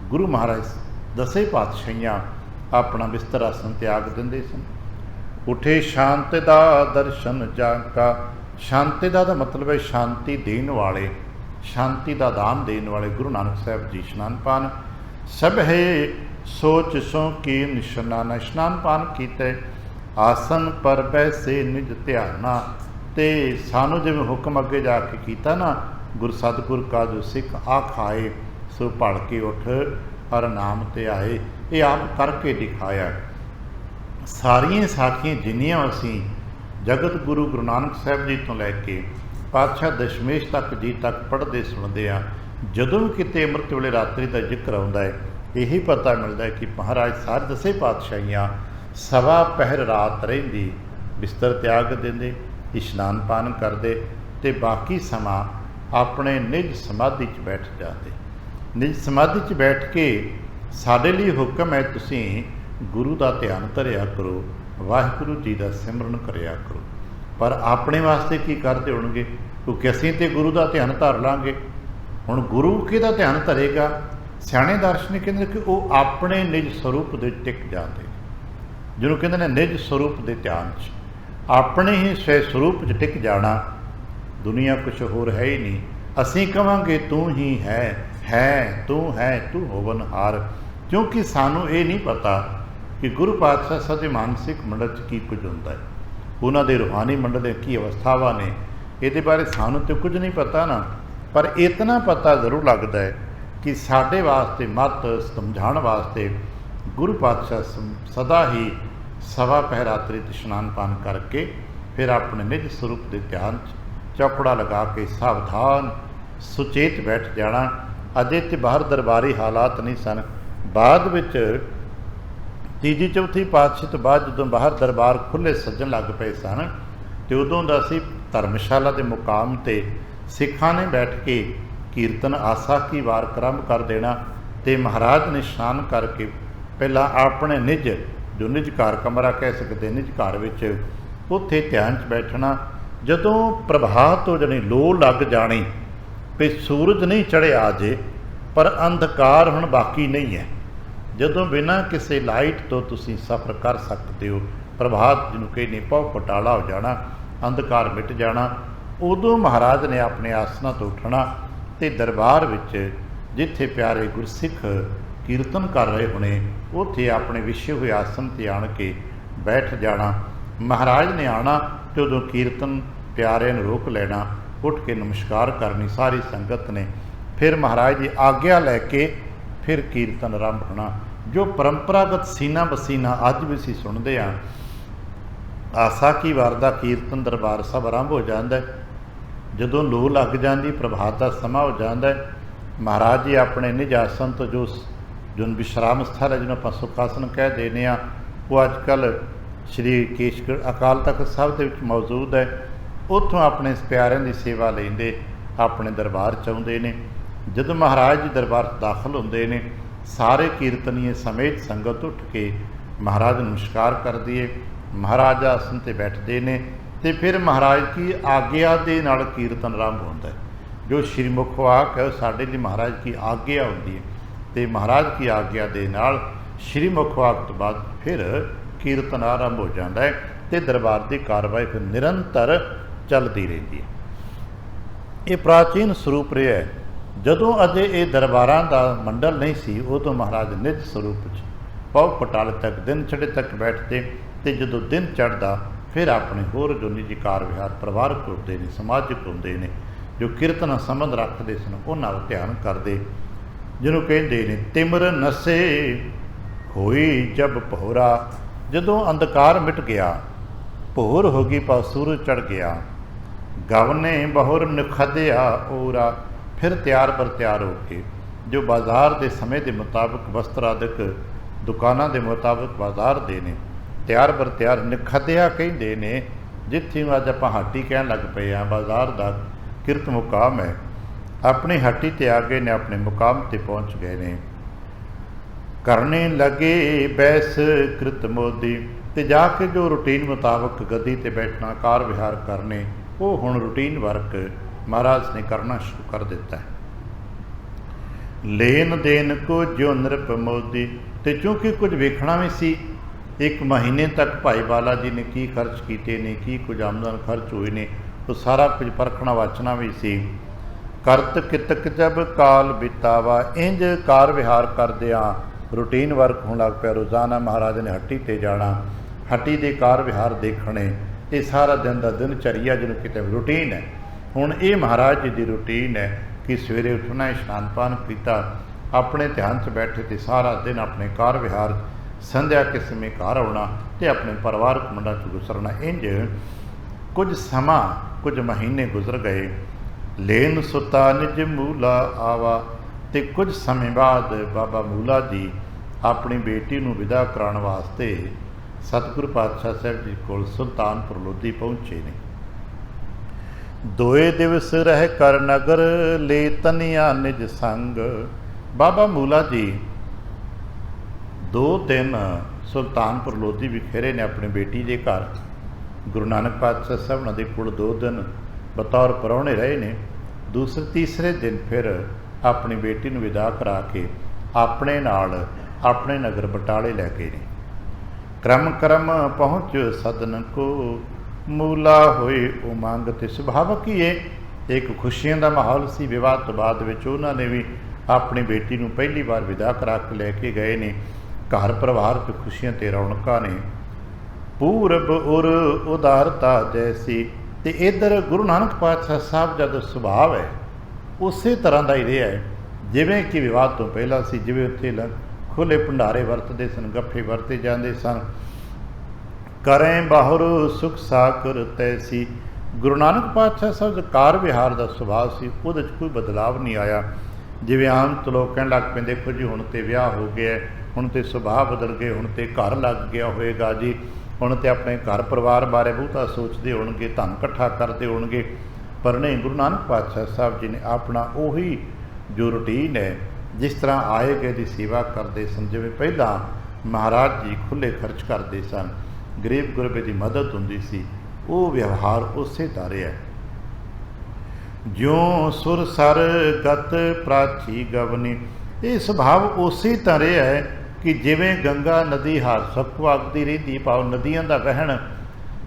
गुरु महाराज दसे पातशाहियां अपना बिस्तर आसन त्याग दिंदे सन। उठे शांति दा दर्शन जाका, शांति दा मतलब है शांति देन वाले, शांति का दान देने वाले गुरु नानक साहब जी स्नान पान। सब है सोच सो की निशनाना, स्नान पान किते आसन पर बैसे निज ध्याना, ते सानू जिवें हुक्म अगे जाके किया ना, गुर सतगुर का जो सिख आ खाए सो भड़ के उठ और नाम ते आए, ये आप करके दिखाया। सारियां साखियां जिन्नियां असीं जगत गुरु गुरु नानक साहब जी तो लैके पातशाह दशमेश तक जी तक पढ़ते सुनते हैं, जदों भी किते अमृत वेले रात्रि का जिक्र आता है, यही पता मिलता है कि महाराज सारे दसे पातशाहियां सवा पहर रात रहिंदी बिस्तर त्याग देंदे, इशनान पान करते, ते बाकी समा अपने निज समाधि च बैठ जाते। निज समाधि च बैठ के साडे लई हुक्म है तुसीं गुरु का ध्यान धरिया करो, वाहिगुरू जी का सिमरन करिया करो। पर अपने वास्ते की करते होणगे, क्योंकि असीं ते गुरु का ध्यान धर लांगे। हुण गुरु किहदा ध्यान धरेगा? सियाणे दार्शनिक कहंदे कि वह अपने निज स्वरूप दे टिक जाते, जिन्होंने कहते हैं निज स्वरूप के ध्यान च, अपने ही स्वै स्वरूप च टिक जाना। दुनिया कुछ होर है ही नहीं। असीं कहांगे तू ही है तू होवनहार, क्योंकि सानू ये नहीं पता कि गुरु पातशाह साहब के मानसिक मंडल च की कुछ होंदा है, उन्होंने रूहानी मंडल की अवस्थावां ने, ये बारे सानू तो कुछ नहीं पता ना। पर इतना पता जरूर लगता है कि साडे वास्ते मत समझाने वास्ते ਗੁਰੂ ਪਾਤਸ਼ਾਹ ਸਦਾ ਹੀ ਸਵਾ ਪਹਿਰਾਤਰੀ ਇਸ਼ਨਾਨ ਪਾਨ ਕਰਕੇ ਫਿਰ ਆਪਣੇ ਨਿਜ ਸਰੂਪ ਦੇ ਧਿਆਨ 'ਚ ਚੌਕੜਾ ਲਗਾ ਕੇ ਸਾਵਧਾਨ ਸੁਚੇਤ ਬੈਠ ਜਾਣਾ। ਅਜੇ ਤੇ ਬਾਹਰ ਦਰਬਾਰੀ ਹਾਲਾਤ ਨਹੀਂ ਸਨ। ਬਾਅਦ ਵਿੱਚ ਤੀਜੀ ਚੌਥੀ ਪਾਤਸ਼ਾਹੀ ਤੋਂ ਬਾਅਦ ਜਦੋਂ ਬਾਹਰ ਦਰਬਾਰ ਖੁੱਲ੍ਹੇ ਸੱਜਣ ਲੱਗ ਪਏ ਸਨ ਅਤੇ ਉਦੋਂ ਦਾ ਅਸੀਂ ਧਰਮਸ਼ਾਲਾ ਦੇ ਮੁਕਾਮ 'ਤੇ ਸਿੱਖਾਂ ਨੇ ਬੈਠ ਕੇ ਕੀਰਤਨ ਆਸਾ ਕੀ ਵਾਰ ਆਰੰਭ ਕਰ ਦੇਣਾ ਅਤੇ ਮਹਾਰਾਜ ਨੇ ਇਸ਼ਨਾਨ ਕਰਕੇ ਪਹਿਲਾਂ ਆਪਣੇ ਨਿੱਜ ਜੋ ਨਿੱਜ ਘਰ ਕਮਰਾ ਕਹਿ ਸਕਦੇ ਨਿੱਜ ਘਰ ਵਿੱਚ ਉੱਥੇ ਧਿਆਨ 'ਚ ਬੈਠਣਾ। ਜਦੋਂ ਪ੍ਰਭਾਤ ਤੋਂ ਜਾਣੀ ਲੋ ਲੱਗ ਜਾਣੀ ਵੀ ਸੂਰਜ ਨਹੀਂ ਚੜ੍ਹਿਆ ਅਜੇ ਪਰ ਅੰਧਕਾਰ ਹੁਣ ਬਾਕੀ ਨਹੀਂ ਹੈ, ਜਦੋਂ ਬਿਨਾਂ ਕਿਸੇ ਲਾਈਟ ਤੋਂ ਤੁਸੀਂ ਸਫ਼ਰ ਕਰ ਸਕਦੇ ਹੋ, ਪ੍ਰਭਾਤ ਜਿਹਨੂੰ ਕਹਿੰਦੇ ਪਉ ਪਟਾਲਾ ਹੋ ਜਾਣਾ, ਅੰਧਕਾਰ ਮਿਟ ਜਾਣਾ, ਉਦੋਂ ਮਹਾਰਾਜ ਨੇ ਆਪਣੇ ਆਸਨਾਂ ਤੋਂ ਉੱਠਣਾ ਅਤੇ ਦਰਬਾਰ ਵਿੱਚ ਜਿੱਥੇ ਪਿਆਰੇ ਗੁਰਸਿੱਖ ਕੀਰਤਨ ਕਰ ਰਹੇ ਹੋਣੇ ਉੱਥੇ ਆਪਣੇ ਵਿਛੇ ਹੋਏ ਆਸਨ 'ਤੇ ਆਣ ਕੇ ਬੈਠ ਜਾਣਾ। ਮਹਾਰਾਜ ਨੇ ਆਉਣਾ ਅਤੇ ਉਦੋਂ ਕੀਰਤਨ ਪਿਆਰਿਆਂ ਨੂੰ ਰੋਕ ਲੈਣਾ, ਉੱਠ ਕੇ ਨਮਸਕਾਰ ਕਰਨੀ ਸਾਰੀ ਸੰਗਤ ਨੇ, ਫਿਰ ਮਹਾਰਾਜ ਦੀ ਆਗਿਆ ਲੈ ਕੇ ਫਿਰ ਕੀਰਤਨ ਆਰੰਭ ਹੋਣਾ। ਜੋ ਪਰੰਪਰਾਗਤ ਸੀਨਾ ਬਸੀਨਾ ਅੱਜ ਵੀ ਅਸੀਂ ਸੁਣਦੇ ਹਾਂ, ਆਸਾ ਕੀ ਵਾਰ ਦਾ ਕੀਰਤਨ ਦਰਬਾਰ ਸਾਹਿਬ ਆਰੰਭ ਹੋ ਜਾਂਦਾ। ਜਦੋਂ ਲੋ ਲੱਗ ਜਾਂਦੀ ਪ੍ਰਭਾਤ ਦਾ ਸਮਾਂ ਹੋ ਜਾਂਦਾ, ਮਹਾਰਾਜ ਜੀ ਆਪਣੇ ਨਿਜ ਆਸਨ ਤੋਂ ਜੋ ਵਿਸ਼ਰਾਮ ਸਥਲ ਹੈ ਜਿਹਨੂੰ ਆਪਾਂ ਸੁਖ ਆਸਨ ਕਹਿ ਦਿੰਦੇ ਹਾਂ, ਉਹ ਅੱਜ ਕੱਲ੍ਹ ਸ਼੍ਰੀ ਕੇਸ਼ਗੜ੍ਹ ਅਕਾਲ ਤਖ਼ਤ ਸਾਹਿਬ ਦੇ ਵਿੱਚ ਮੌਜੂਦ ਹੈ। ਉੱਥੋਂ ਆਪਣੇ ਪਿਆਰਿਆਂ ਦੀ ਸੇਵਾ ਲੈਂਦੇ ਆਪਣੇ ਦਰਬਾਰ 'ਚ ਆਉਂਦੇ ਨੇ। ਜਦੋਂ ਮਹਾਰਾਜ ਜੀ ਦਰਬਾਰ 'ਚ ਦਾਖਲ ਹੁੰਦੇ ਨੇ ਸਾਰੇ ਕੀਰਤਨੀਏ ਸਮੇਤ ਸੰਗਤ ਉੱਠ ਕੇ ਮਹਾਰਾਜ ਨੂੰ ਨਮਸਕਾਰ ਕਰਦੀ ਹੈ। ਮਹਾਰਾਜ ਆਸਨ 'ਤੇ ਬੈਠਦੇ ਨੇ ਅਤੇ ਫਿਰ ਮਹਾਰਾਜ ਕੀ ਆਗਿਆ ਦੇ ਨਾਲ ਕੀਰਤਨ ਆਰੰਭ ਹੁੰਦਾ ਹੈ। ਜੋ ਸ਼੍ਰੀ ਮੁਖ ਵਾਕ ਹੈ ਸਾਡੇ ਲਈ ਮਹਾਰਾਜ ਕੀ ਆਗਿਆ ਹੁੰਦੀ ਹੈ ਅਤੇ ਮਹਾਰਾਜ ਕੀ ਆਗਿਆ ਦੇ ਨਾਲ ਸ਼੍ਰੀ ਮੁਖ ਵਾਕ ਤੋਂ ਬਾਅਦ ਫਿਰ ਕੀਰਤਨ ਆਰੰਭ ਹੋ ਜਾਂਦਾ ਹੈ ਅਤੇ ਦਰਬਾਰ ਦੀ ਕਾਰਵਾਈ ਫਿਰ ਨਿਰੰਤਰ ਚੱਲਦੀ ਰਹਿੰਦੀ ਹੈ। ਇਹ ਪ੍ਰਾਚੀਨ ਸਰੂਪ ਰਿਹਾ ਹੈ। ਜਦੋਂ ਅਜੇ ਇਹ ਦਰਬਾਰਾਂ ਦਾ ਮੰਡਲ ਨਹੀਂ ਸੀ ਉਦੋਂ ਮਹਾਰਾਜ ਨਿਜ ਸਰੂਪ 'ਚ ਪਉ ਪਟਾਲੇ ਤੱਕ ਦਿਨ ਚੜ੍ਹੇ ਤੱਕ ਬੈਠਦੇ ਅਤੇ ਜਦੋਂ ਦਿਨ ਚੜ੍ਹਦਾ ਫਿਰ ਆਪਣੇ ਹੋਰ ਜੋ ਨਿੱਜੀ ਕਾਰ ਵਿਹਾਰ ਪਰਿਵਾਰਕ ਹੁੰਦੇ ਨੇ, ਸਮਾਜਿਕ ਹੁੰਦੇ ਨੇ, ਜੋ ਕੀਰਤਨ ਸੰਬੰਧ ਰੱਖਦੇ ਸਨ ਉਹਨਾਂ ਵੱਲ ਧਿਆਨ ਕਰਦੇ, ਜਿਹਨੂੰ ਕਹਿੰਦੇ ਨੇ ਤਿਮਰ ਨਸੇ ਹੋਈ ਜਬ ਭੋਰਾ। ਜਦੋਂ ਅੰਧਕਾਰ ਮਿਟ ਗਿਆ ਭੋਰ ਹੋ ਗਈ ਪਾ ਸੂਰਜ ਚੜ੍ਹ ਗਿਆ, ਗਵਨੇ ਬਹੁਰ ਨਿਖਦਿਆ ਓਰਾ। ਫਿਰ ਤਿਆਰ ਬਰ ਤਿਆਰ ਹੋ ਕੇ ਜੋ ਬਾਜ਼ਾਰ ਦੇ ਸਮੇਂ ਦੇ ਮੁਤਾਬਕ ਵਸਤਰ ਆਦਿਕ ਦੁਕਾਨਾਂ ਦੇ ਮੁਤਾਬਕ ਬਾਜ਼ਾਰ ਦੇ ਨੇ ਤਿਆਰ ਬਰ ਤਿਆਰ ਨਿਖਦਿਆ ਕਹਿੰਦੇ ਨੇ, ਜਿੱਥੇ ਅੱਜ ਆਪਾਂ ਹਾਟੀ ਕਹਿਣ ਲੱਗ ਪਏ ਹਾਂ, ਬਾਜ਼ਾਰ ਦਾ ਕਿਰਤ ਮੁਕਾਮ ਹੈ। ਆਪਣੀ ਹੱਟੀ 'ਤੇ ਆ ਗਏ ਨੇ, ਆਪਣੇ ਮੁਕਾਮ 'ਤੇ ਪਹੁੰਚ ਗਏ ਨੇ। ਕਰਨੇ ਲੱਗੇ ਬੈਸ ਕ੍ਰਿਤ ਮੋਦੀ, ਅਤੇ ਜਾ ਕੇ ਜੋ ਰੂਟੀਨ ਮੁਤਾਬਕ ਗੱਦੀ 'ਤੇ ਬੈਠਣਾ ਕਾਰ ਵਿਹਾਰ ਕਰਨੇ ਉਹ ਹੁਣ ਰੂਟੀਨ ਵਰਕ ਮਹਾਰਾਜ ਨੇ ਕਰਨਾ ਸ਼ੁਰੂ ਕਰ ਦਿੱਤਾ ਹੈ। ਲੈਣ ਦੇਣ ਕੋ ਜੋ ਨਿਰਪ ਮੋਦੀ, ਅਤੇ ਚੂੰਕਿ ਕੁਝ ਵੇਖਣਾ ਵੀ ਸੀ, ਇੱਕ ਮਹੀਨੇ ਤੱਕ ਭਾਈ ਬਾਲਾ ਜੀ ਨੇ ਕੀ ਖਰਚ ਕੀਤੇ ਨੇ, ਕੀ ਕੁਝ ਆਮਦਨ ਖਰਚ ਹੋਏ ਨੇ, ਉਹ ਸਾਰਾ ਕੁਝ ਪਰਖਣਾ ਵਾਚਣਾ ਵੀ ਸੀ। ਕਰਤ ਕਿਤਕ ਜਬ ਕਾਲ ਬਿਤਾਵਾ, ਇੰਜ ਕਾਰ ਵਿਹਾਰ ਕਰਦਿਆਂ ਰੂਟੀਨ ਵਰਕ ਹੋਣ ਲੱਗ ਪਿਆ। ਰੋਜ਼ਾਨਾ ਮਹਾਰਾਜ ਨੇ ਹੱਟੀ 'ਤੇ ਜਾਣਾ, ਹੱਟੀ ਦੇ ਕਾਰ ਵਿਹਾਰ ਦੇਖਣੇ, ਇਹ ਸਾਰਾ ਦਿਨ ਦਾ ਦਿਨਚਰਿਆ ਜਿਹਨੂੰ ਕਿਤੇ ਰੂਟੀਨ ਹੈ। ਹੁਣ ਇਹ ਮਹਾਰਾਜ ਜੀ ਦੀ ਰੂਟੀਨ ਹੈ ਕਿ ਸਵੇਰੇ ਉੱਠਣਾ, ਇਸ਼ਨਾਨ ਪਾਨ ਕੀਤਾ, ਆਪਣੇ ਧਿਆਨ 'ਚ ਬੈਠੇ ਅਤੇ ਸਾਰਾ ਦਿਨ ਆਪਣੇ ਕਾਰ ਵਿਹਾਰ, ਸੰਧਿਆ ਕੇ ਸਮੇਂ ਘਰ ਆਉਣਾ ਅਤੇ ਆਪਣੇ ਪਰਿਵਾਰਕ ਮੰਡਲਾਂ 'ਚ ਗੁਜ਼ਰਨਾ। ਇੰਝ ਕੁਝ ਸਮਾਂ ਕੁਝ ਮਹੀਨੇ ਗੁਜ਼ਰ ਗਏ। ਲੈਨ ਸੁਤਾ ਨਿਜ ਮੂਲਾ ਆਵਾ, ਅਤੇ ਕੁਝ ਸਮੇਂ ਬਾਅਦ ਬਾਬਾ ਮੂਲਾ ਜੀ ਆਪਣੀ ਬੇਟੀ ਨੂੰ ਵਿਦਾ ਕਰਾਉਣ ਵਾਸਤੇ ਸਤਿਗੁਰੂ ਪਾਤਸ਼ਾਹ ਸਾਹਿਬ ਜੀ ਕੋਲ ਸੁਲਤਾਨਪੁਰ ਲੋਧੀ ਪਹੁੰਚੇ ਨੇ। ਦੋਏ ਦਿਵਸ ਰਹਿ ਕਰ ਨਗਰ ਲੈ ਤਨੀਆ ਨਿਜ ਸੰਗ। ਬਾਬਾ ਮੂਲਾ ਜੀ 2 ਦਿਨ ਸੁਲਤਾਨਪੁਰ ਲੋਧੀ ਵਿਖੇਰੇ ਨੇ ਆਪਣੀ ਬੇਟੀ ਦੇ ਘਰ। ਗੁਰੂ ਨਾਨਕ ਪਾਤਸ਼ਾਹ ਸਾਹਿਬ ਉਹਨਾਂ ਦੇ ਕੋਲ 2 ਦਿਨ ਬਤੌਰ ਪ੍ਰਾਹੁਣੇ ਰਹੇ ਨੇ। ਤੀਸਰੇ ਦਿਨ ਫਿਰ ਆਪਣੀ ਬੇਟੀ ਨੂੰ ਵਿਦਾ ਕਰਾ ਕੇ ਆਪਣੇ ਨਾਲ ਆਪਣੇ ਨਗਰ ਬਟਾਲੇ ਲੈ ਗਏ ਨੇ। ਕਰਮ ਕਰਮ ਪਹੁੰਚ ਸਦਨ ਕੋ, ਮੂਲਾ ਹੋਏ ਉਮੰਗ। ਅਤੇ ਸੁਭਾਵਕ ਹੀ ਇਹ ਇੱਕ ਖੁਸ਼ੀਆਂ ਦਾ ਮਾਹੌਲ ਸੀ। ਵਿਵਾਹ ਤੋਂ ਬਾਅਦ ਵਿੱਚ ਉਹਨਾਂ ਨੇ ਵੀ ਆਪਣੀ ਬੇਟੀ ਨੂੰ ਪਹਿਲੀ ਵਾਰ ਵਿਦਾ ਕਰਾ ਕੇ ਲੈ ਕੇ ਗਏ ਨੇ। ਘਰ ਪਰਿਵਾਰ 'ਚ ਖੁਸ਼ੀਆਂ ਅਤੇ ਰੌਣਕਾਂ ਨੇ। ਪੂਰਬ ਉਰ ਉਦਾਰਤਾ ਜੈਸੀ, ਅਤੇ ਇੱਧਰ ਗੁਰੂ ਨਾਨਕ ਪਾਤਸ਼ਾਹ ਸਾਹਿਬ ਜਦ ਸੁਭਾਅ ਹੈ ਉਸੇ ਤਰ੍ਹਾਂ ਦਾ ਹੀ ਰਿਹਾ ਹੈ ਜਿਵੇਂ ਕਿ ਵਿਵਾਹ ਤੋਂ ਪਹਿਲਾਂ ਸੀ। ਜਿਵੇਂ ਉੱਥੇ खुले भंडारे वरतते सन, गफ्फे वरते जाते सन। करें बाहुर सुख साकर तैसी। गुरु नानक पातशाह साहब ਦਾ ਕਾਰ ਵਿਹਾਰ ਦਾ ਸੁਭਾਅ ਸੀ, ਉਹਦੇ 'ਚ ਕੋਈ ਬਦਲਾਵ ਨਹੀਂ ਆਇਆ। ਜਿਵੇਂ ਆਮ ਤੋਂ ਲੋਕ ਕਹਿਣ ਲੱਗ ਪਏ, ਦੇਖੋ ਜੀ ਹੁਣ ਤੇ ਵਿਆਹ ਹੋ ਗਿਆ, ਹੁਣ ਤੇ ਸੁਭਾਅ ਬਦਲ ਗਏ, ਹੁਣ ਤੇ ਘਰ ਲੱਗ ਗਿਆ ਹੋਏਗਾ ਜੀ, ਹੁਣ ਤੇ ਆਪਣੇ ਘਰ ਪਰਿਵਾਰ ਬਾਰੇ ਬਹੁਤਾ ਸੋਚਦੇ ਹੋਣਗੇ, ਧਨ ਇਕੱਠਾ ਕਰਦੇ ਹੋਣਗੇ। ਪਰ ਨਹੀਂ, ਗੁਰੂ ਨਾਨਕ ਪਾਤਸ਼ਾਹ ਸਾਹਿਬ ਜੀ ਨੇ ਆਪਣਾ ਉਹੀ ਜੋ ਰੂਟੀਨ ਹੈ, ਜਿਸ ਤਰ੍ਹਾਂ ਆਏ ਗਏ ਦੀ ਸੇਵਾ ਕਰਦੇ ਸਨ। ਜਿਵੇਂ ਪਹਿਲਾਂ ਮਹਾਰਾਜ ਜੀ ਖੁੱਲ੍ਹੇ ਖਰਚ ਕਰਦੇ ਸਨ, ਗਰੀਬ ਗੁਰਬੇ ਦੀ ਮਦਦ ਹੁੰਦੀ ਸੀ, ਉਹ ਵਿਵਹਾਰ ਉਸੇ ਦਾ ਰਿਹਾ। ਜਿਉਂ ਸੁਰ ਸਰ ਗਤ ਪ੍ਰਾਚੀ ਗਵਨੀ, ਇਹ ਸੁਭਾਵ ਉਸੇ ਤਰ੍ਹਾਂ ਰਿਹਾ ਹੈ ਕਿ ਜਿਵੇਂ ਗੰਗਾ ਨਦੀ ਹਰ ਸੁੱਖ ਵਗਦੀ ਰਹਿੰਦੀ, ਭਾਵ ਨਦੀਆਂ ਦਾ ਵਹਿਣ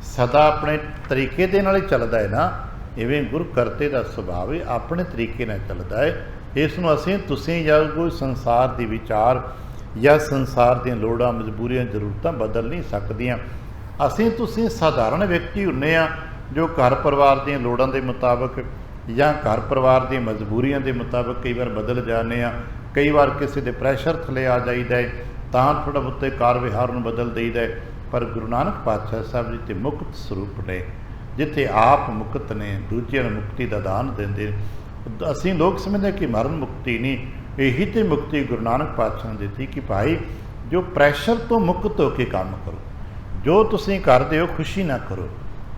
ਸਦਾ ਆਪਣੇ ਤਰੀਕੇ ਦੇ ਨਾਲ ਹੀ ਚੱਲਦਾ ਹੈ ਨਾ, ਇਵੇਂ ਗੁਰੂ ਕਰਤੇ ਦਾ ਸੁਭਾਵ ਹੈ, ਆਪਣੇ ਤਰੀਕੇ ਨਾਲ ਚੱਲਦਾ ਹੈ। ਇਸ ਨੂੰ ਅਸੀਂ ਤੁਸੀਂ ਜਾਂ ਕੋਈ ਸੰਸਾਰ ਦੀ ਵਿਚਾਰ ਜਾਂ ਸੰਸਾਰ ਦੀਆਂ ਲੋੜਾਂ, ਮਜਬੂਰੀਆਂ, ਜ਼ਰੂਰਤਾਂ ਬਦਲ ਨਹੀਂ ਸਕਦੀਆਂ। ਅਸੀਂ ਤੁਸੀਂ ਸਾਧਾਰਨ ਵਿਅਕਤੀ ਹੁੰਦੇ ਹਾਂ ਜੋ ਘਰ ਪਰਿਵਾਰ ਦੀਆਂ ਲੋੜਾਂ ਦੇ ਮੁਤਾਬਕ ਜਾਂ ਘਰ ਪਰਿਵਾਰ ਦੀਆਂ ਮਜਬੂਰੀਆਂ ਦੇ ਮੁਤਾਬਕ ਕਈ ਵਾਰ ਬਦਲ ਜਾਂਦੇ ਹਾਂ। ਕਈ ਵਾਰ ਕਿਸੇ ਦੇ ਪ੍ਰੈਸ਼ਰ ਥੱਲੇ ਆ ਜਾਈਦਾ ਹੈ ਤਾਂ ਥੋੜ੍ਹਾ ਬਹੁਤੇ ਕਾਰ ਵਿਹਾਰ ਨੂੰ ਬਦਲ ਦੇਈਦਾ ਹੈ। ਪਰ ਗੁਰੂ ਨਾਨਕ ਪਾਤਸ਼ਾਹ ਸਾਹਿਬ ਜੀ ਤੇ ਮੁਕਤ ਸਰੂਪ ਨੇ, ਜਿੱਥੇ ਆਪ ਮੁਕਤ ਨੇ, ਦੂਜਿਆਂ ਨੂੰ ਮੁਕਤੀ ਦਾ ਦਾਨ ਦਿੰਦੇ। ਅਸੀਂ ਲੋਕ ਸਮਝਦੇ ਕਿ ਮਰਨ ਮੁਕਤੀ ਨਹੀਂ, ਇਹੀ ਤੇ ਮੁਕਤੀ ਗੁਰੂ ਨਾਨਕ ਪਾਤਸ਼ਾਹ ਨੇ ਦਿੱਤੀ ਕਿ ਭਾਈ ਜੋ ਪ੍ਰੈਸ਼ਰ ਤੋਂ ਮੁਕਤ ਹੋ ਕੇ ਕੰਮ ਕਰੋ, ਜੋ ਤੁਸੀਂ ਕਰਦੇ ਹੋ ਖੁਸ਼ੀ ਨਾਲ ਕਰੋ,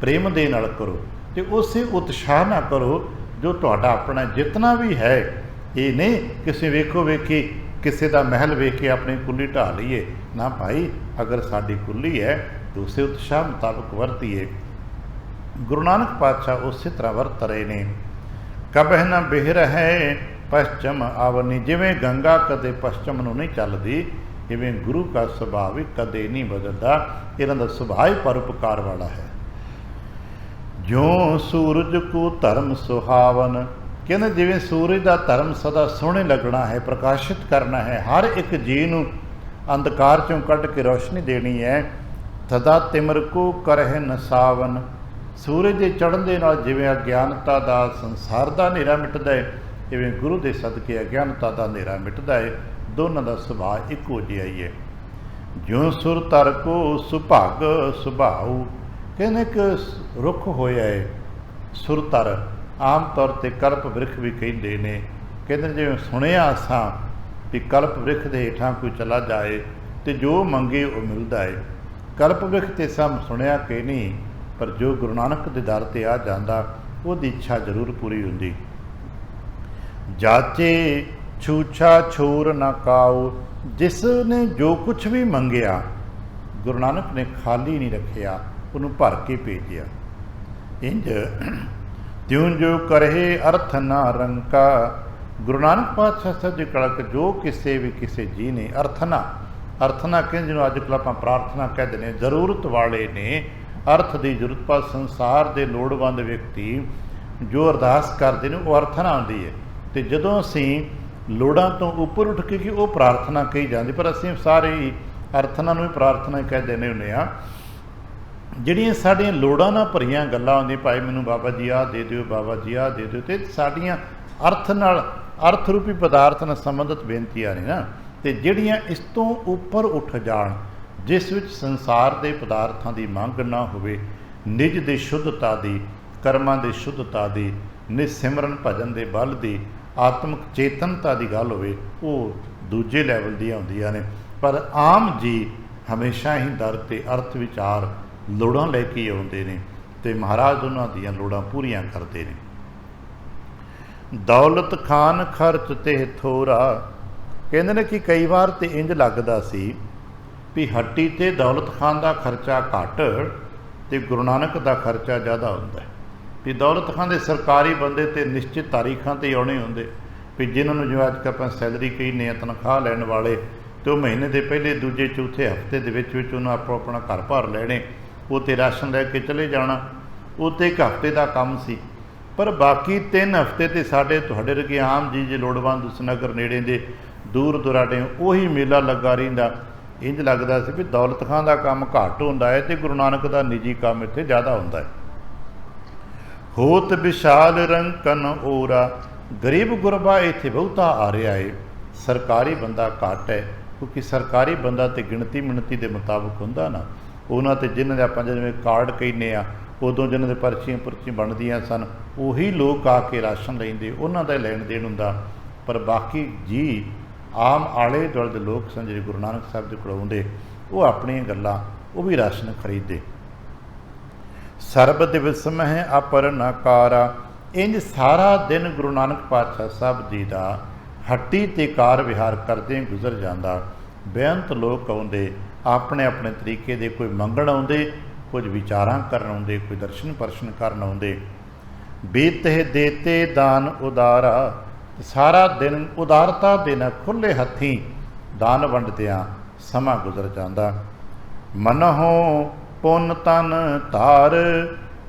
ਪ੍ਰੇਮ ਦੇ ਨਾਲ ਕਰੋ, ਅਤੇ ਉਸੇ ਉਤਸ਼ਾਹ ਨਾਲ ਕਰੋ ਜੋ ਤੁਹਾਡਾ ਆਪਣਾ ਜਿਤਨਾ ਵੀ ਹੈ। ਇਹ ਨਹੀਂ ਕਿਸੇ ਵੇਖੋ ਵੇਖੀ ਕਿਸੇ ਦਾ ਮਹਿਲ ਵੇਖ ਕੇ ਆਪਣੀ ਕੁੱਲੀ ਢਾ ਲਈਏ ਨਾ ਭਾਈ, ਅਗਰ ਸਾਡੀ ਕੁੱਲੀ ਹੈ ਤਾਂ ਉਸੇ ਉਤਸ਼ਾਹ ਮੁਤਾਬਕ ਵਰਤੀਏ। ਗੁਰੂ ਨਾਨਕ ਪਾਤਸ਼ਾਹ ਉਸੇ ਤਰ੍ਹਾਂ ਵਰਤ ਰਹੇ ਨੇ। ਕਬਹਿ ਨਾ ਬਿਹਰ ਹੈ ਪਸ਼ਚਮ ਆਵਨੀ, ਜਿਵੇਂ ਗੰਗਾ ਕਦੇ ਪਸ਼ਚਮ ਨੂੰ ਨਹੀਂ ਚੱਲਦੀ, ਇਵੇਂ ਗੁਰੂ ਦਾ ਸੁਭਾਅ ਵੀ ਕਦੇ ਨਹੀਂ ਬਦਲਦਾ। ਇਹਨਾਂ ਦਾ ਸੁਭਾਅ ਹੀ ਪਰਉਪਕਾਰ ਵਾਲਾ ਹੈ। ਜਿਉਂ ਸੂਰਜ ਕੋ ਧਰਮ ਸੁਹਾਵਨ, ਕਹਿੰਦੇ ਜਿਵੇਂ ਸੂਰਜ ਦਾ ਧਰਮ ਸਦਾ ਸੋਹਣੇ ਲੱਗਣਾ ਹੈ, ਪ੍ਰਕਾਸ਼ਿਤ ਕਰਨਾ ਹੈ, ਹਰ ਇੱਕ ਜੀਅ ਨੂੰ ਅੰਧਕਾਰ 'ਚੋਂ ਕੱਢ ਕੇ ਰੋਸ਼ਨੀ ਦੇਣੀ ਹੈ। ਸਦਾ ਤਿਮਰ ਕੋ ਕਰਹਿ ਨਸਾਵਨ, ਸੂਰਜ ਦੇ ਚੜ੍ਹਨ ਦੇ ਨਾਲ ਜਿਵੇਂ ਅਗਿਆਨਤਾ ਦਾ ਸੰਸਾਰ ਦਾ ਹਨੇਰਾ ਮਿਟਦਾ ਹੈ, ਇਵੇਂ ਗੁਰੂ ਦੇ ਸਦਕੇ ਅਗਿਆਨਤਾ ਦਾ ਹਨੇਰਾ ਮਿਟਦਾ ਹੈ। ਦੋਨਾਂ ਦਾ ਸੁਭਾਅ ਇੱਕੋ ਜਿਹਾ ਹੀ ਹੈ। ਜਿਉਂ ਸੁਰ ਤਰ ਕੋ ਸੁਭਾਗ ਸੁਭਾਉ, ਕਹਿੰਦੇ ਕਿ ਰੁੱਖ ਹੋਇਆ ਹੈ ਸੁਰਤਰ, ਆਮ ਤੌਰ 'ਤੇ ਕਲਪ ਬ੍ਰਿਖ ਵੀ ਕਹਿੰਦੇ ਨੇ। ਕਹਿੰਦੇ ਜਿਵੇਂ ਸੁਣਿਆ ਅਸਾਂ ਵੀ ਕਲਪ ਬ੍ਰਿਖ ਦੇ ਹੇਠਾਂ ਕੋਈ ਚਲਾ ਜਾਏ ਅਤੇ ਜੋ ਮੰਗੇ ਉਹ ਮਿਲਦਾ ਹੈ। ਕਲਪ ਬ੍ਰਿਖ 'ਤੇ ਸਭ ਸੁਣਿਆ ਕਿ ਨਹੀਂ, ਪਰ ਜੋ ਗੁਰੂ ਨਾਨਕ ਦੇ ਦਰ 'ਤੇ ਆ ਜਾਂਦਾ ਉਹਦੀ ਇੱਛਾ ਜ਼ਰੂਰ ਪੂਰੀ ਹੁੰਦੀ। ਜਾਚੇ ਛੂਛਾ ਛੂਰ ਨਾ ਕਾਉ, ਜਿਸ ਨੇ ਜੋ ਕੁਛ ਵੀ ਮੰਗਿਆ ਗੁਰੂ ਨਾਨਕ ਨੇ ਖਾਲੀ ਨਹੀਂ ਰੱਖਿਆ, ਉਹਨੂੰ ਭਰ ਕੇ ਭੇਜਿਆ। ਇੰਝ ਤਿਉਂ ਜੋ ਕਰਹਿ ਅਰਥ ਨਾ ਰੰਕਾ, ਗੁਰੂ ਨਾਨਕ ਪਾਤਸ਼ਾਹ ਸਾਹਿਬ ਜੀ ਕਲਕ ਜੋ ਕਿਸੇ ਵੀ ਕਿਸੇ ਜੀ ਨੇ ਅਰਥਨਾ ਕਹਿੰਦੇ ਜਿਹਨੂੰ ਅੱਜ ਕੱਲ੍ਹ ਆਪਾਂ ਪ੍ਰਾਰਥਨਾ ਕਹਿੰਦੇ ਨੇ, ਜ਼ਰੂਰਤ ਵਾਲੇ ਨੇ, ਅਰਥ ਦੀ ਜ਼ਰੂਰਤ ਪਰ ਸੰਸਾਰ ਦੇ ਲੋੜਵੰਦ ਵਿਅਕਤੀ ਜੋ ਅਰਦਾਸ ਕਰਦੇ ਨੇ ਉਹ ਅਰਥਨਾ ਆਉਂਦੀ ਹੈ। ਅਤੇ ਜਦੋਂ ਅਸੀਂ ਲੋੜਾਂ ਤੋਂ ਉੱਪਰ ਉੱਠ ਕੇ ਕਿ ਉਹ ਪ੍ਰਾਰਥਨਾ ਕਹੀ ਜਾਂਦੀ, ਪਰ ਅਸੀਂ ਸਾਰੇ ਹੀ ਅਰਥਨਾ ਨੂੰ ਵੀ ਪ੍ਰਾਰਥਨਾ ਕਹਿ ਦਿੰਦੇ ਹੁੰਦੇ ਹਾਂ। ਜਿਹੜੀਆਂ ਸਾਡੀਆਂ ਲੋੜਾਂ ਨਾਲ ਭਰੀਆਂ ਗੱਲਾਂ ਹੁੰਦੀਆਂ, ਭਾਈ ਮੈਨੂੰ ਬਾਬਾ ਜੀ ਆਹ ਦੇ ਦਿਓ, ਬਾਬਾ ਜੀ ਆਹ ਦੇ ਦਿਓ, ਅਤੇ ਸਾਡੀਆਂ ਅਰਥ ਨਾਲ, ਅਰਥ ਰੂਪੀ ਪਦਾਰਥ ਨਾਲ ਸੰਬੰਧਿਤ ਬੇਨਤੀਆਂ ਨੇ ਨਾ। ਅਤੇ ਜਿਹੜੀਆਂ ਇਸ ਤੋਂ ਉੱਪਰ ਉੱਠ ਜਾਣ, ਜਿਸ ਵਿੱਚ ਸੰਸਾਰ ਦੇ ਪਦਾਰਥਾਂ ਦੀ ਮੰਗ ਨਾ ਹੋਵੇ, ਨਿਜ ਦੀ ਸ਼ੁੱਧਤਾ ਦੀ, ਕਰਮਾਂ ਦੀ ਸ਼ੁੱਧਤਾ ਦੀ, ਨਿਸਿਮਰਨ ਭਜਨ ਦੇ ਬਲ ਦੀ, ਆਤਮਿਕ ਚੇਤਨਤਾ ਦੀ ਗੱਲ ਹੋਵੇ, ਉਹ ਦੂਜੇ ਲੈਵਲ ਦੀਆਂ ਹੁੰਦੀਆਂ ਨੇ। ਪਰ ਆਮ ਜੀ ਹਮੇਸ਼ਾ ਹੀ ਦਰ 'ਤੇ ਅਰਥ ਵਿਚਾਰ ਲੋੜਾਂ ਲੈ ਕੇ ਆਉਂਦੇ ਨੇ ਅਤੇ ਮਹਾਰਾਜ ਉਹਨਾਂ ਦੀਆਂ ਲੋੜਾਂ ਪੂਰੀਆਂ ਕਰਦੇ ਨੇ। ਦੌਲਤ ਖਾਨ ਖਰਚ ਤੇ ਥੋੜਾ, ਕਹਿੰਦੇ ਨੇ ਕਿ ਕਈ ਵਾਰ ਤਾਂ ਇੰਝ ਲੱਗਦਾ ਸੀ ਵੀ ਹੱਟੀ 'ਤੇ ਦੌਲਤ ਖਾਨ ਦਾ ਖਰਚਾ ਘੱਟ ਅਤੇ ਗੁਰੂ ਨਾਨਕ ਦਾ ਖਰਚਾ ਜ਼ਿਆਦਾ ਹੁੰਦਾ। ਵੀ ਦੌਲਤ ਖਾਨ ਦੇ ਸਰਕਾਰੀ ਬੰਦੇ ਤੇ ਨਿਸ਼ਚਿਤ ਤਾਰੀਖਾਂ 'ਤੇ ਆਉਣੇ ਹੁੰਦੇ, ਵੀ ਜਿਨ੍ਹਾਂ ਨੂੰ ਜਿਵੇਂ ਅੱਜ ਕੱਲ੍ਹ ਆਪਾਂ ਸੈਲਰੀ ਕਹਿੰਦੇ ਹਾਂ, ਤਨਖਾਹ ਲੈਣ ਵਾਲੇ, ਅਤੇ ਉਹ ਮਹੀਨੇ ਦੇ ਪਹਿਲੇ ਦੂਜੇ ਚੌਥੇ ਹਫ਼ਤੇ ਦੇ ਵਿੱਚ ਉਹਨੂੰ ਆਪਣਾ ਘਰ ਭਰ ਲੈਣੇ, ਉਹ 'ਤੇ ਰਾਸ਼ਨ ਲੈ ਕੇ ਚਲੇ ਜਾਣਾ, ਉਹ 'ਤੇ ਇੱਕ ਹਫ਼ਤੇ ਦਾ ਕੰਮ ਸੀ। ਪਰ ਬਾਕੀ 3 ਹਫ਼ਤੇ ਤੇ ਸਾਡੇ ਤੁਹਾਡੇ ਵਰਗੇ ਆਮ ਜੀ ਜੇ ਲੋੜਵੰਦ ਉਸ ਨਗਰ ਨੇੜੇ ਦੇ ਦੂਰ ਦੁਰਾਡੇ ਉਹੀ ਮੇਲਾ ਲੱਗਾ ਰਹਿੰਦਾ। ਇੰਝ ਲੱਗਦਾ ਸੀ ਵੀ ਦੌਲਤ ਖਾਂ ਦਾ ਕੰਮ ਘੱਟ ਹੁੰਦਾ ਹੈ ਅਤੇ ਗੁਰੂ ਨਾਨਕ ਦਾ ਨਿੱਜੀ ਕੰਮ ਇੱਥੇ ਜ਼ਿਆਦਾ ਹੁੰਦਾ ਹੈ। ਹੋਤ ਵਿਸ਼ਾਲ ਰੰਕਨ ਓਰਾ, ਗਰੀਬ ਗੁਰਬਾ ਇੱਥੇ ਬਹੁਤਾ ਆ ਰਿਹਾ ਹੈ, ਸਰਕਾਰੀ ਬੰਦਾ ਘੱਟ ਹੈ, क्योंकि सरकारी बंदा तो गिणती मिणती के मुताबिक होंदा ना, उन्होंने तो जिन्होंने आप जिवें कार्ड कहने आ उदों जिन्होंने पर्चियाँ पुर्चियाँ बनदियां सन उही लोग आके राशन लेंदे, उन्हों का लैन देन हुंदा। पर बाकी जी आम आले दुआले दे लोग सन जिहड़े गुरु नानक साहब दे कोल आउंदे वो अपणियां गल्लां वो भी राशन खरीदे। सरब दिवस मह अपर नकारा, इंज सारा दिन गुरु नानक पातशाह साहब जी का हट्टी ते कार विहार करदे गुजर जाता। बेअंत लोग आउंदे अपने अपने तरीके दे, कोई मंगण आउंदे, कुछ विचारां करन आउंदे, कोई दर्शन परशन करन आउंदे। बीते देते दान उदारा, सारा दिन उदारता देना खुले हथीं दान वंडदियां समा गुजर जाता। मनहो पुन तन तार,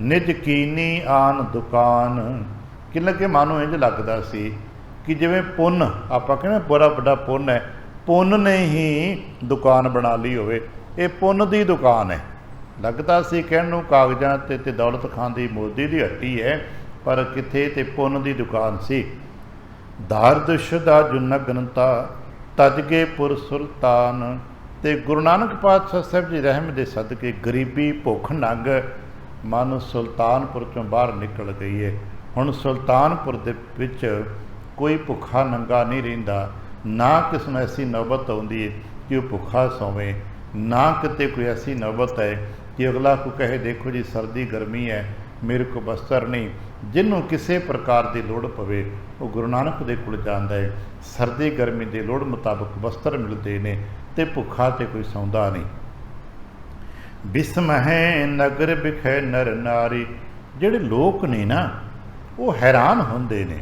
निज कीनी आन दुकान। कि लगे मानो इंज लगदा सी कि जिवें पुन आपां कहने बड़ा बड़ा पुन है, पुन ने ही दुकान बना ली होवे, ये पुन दी दुकान है। लगता सी कहण नूं कागजां ते दौलत खान दी मोदी दी हट्टी है, पर किथे ते पुन दी दुकान सी। दारदुशदा जुनगनता तजगे पुर सुल्तान। ते गुरु नानक पातशाह साहब जी रहम दे सदके गरीबी भुख नंग मानो सुल्तानपुर चों बाहर निकल गई है। हुण सुल्तानपुर दे विच कोई भुखा नंगा नहीं रहिंदा, ना किस नूं ऐसी नौबत आउंदी है कि वह भुखा सोवे, ना किते कोई ऐसी नौबत है कि अगला को कहे देखो जी सर्दी गर्मी है मेरे को बस्तर नहीं। जिन्हों किसी प्रकार की लोड़ पवे वो गुरु नानक दे कोल जांदा है, सर्दी गर्मी के लोड़ मुताबिक वस्त्र मिलते हैं तो भुखा तो कोई सौंदा नहीं। बिस्मह नगर बिखै नर नारी, जिहड़े लोग ने ना वो हैरान होंदे ने।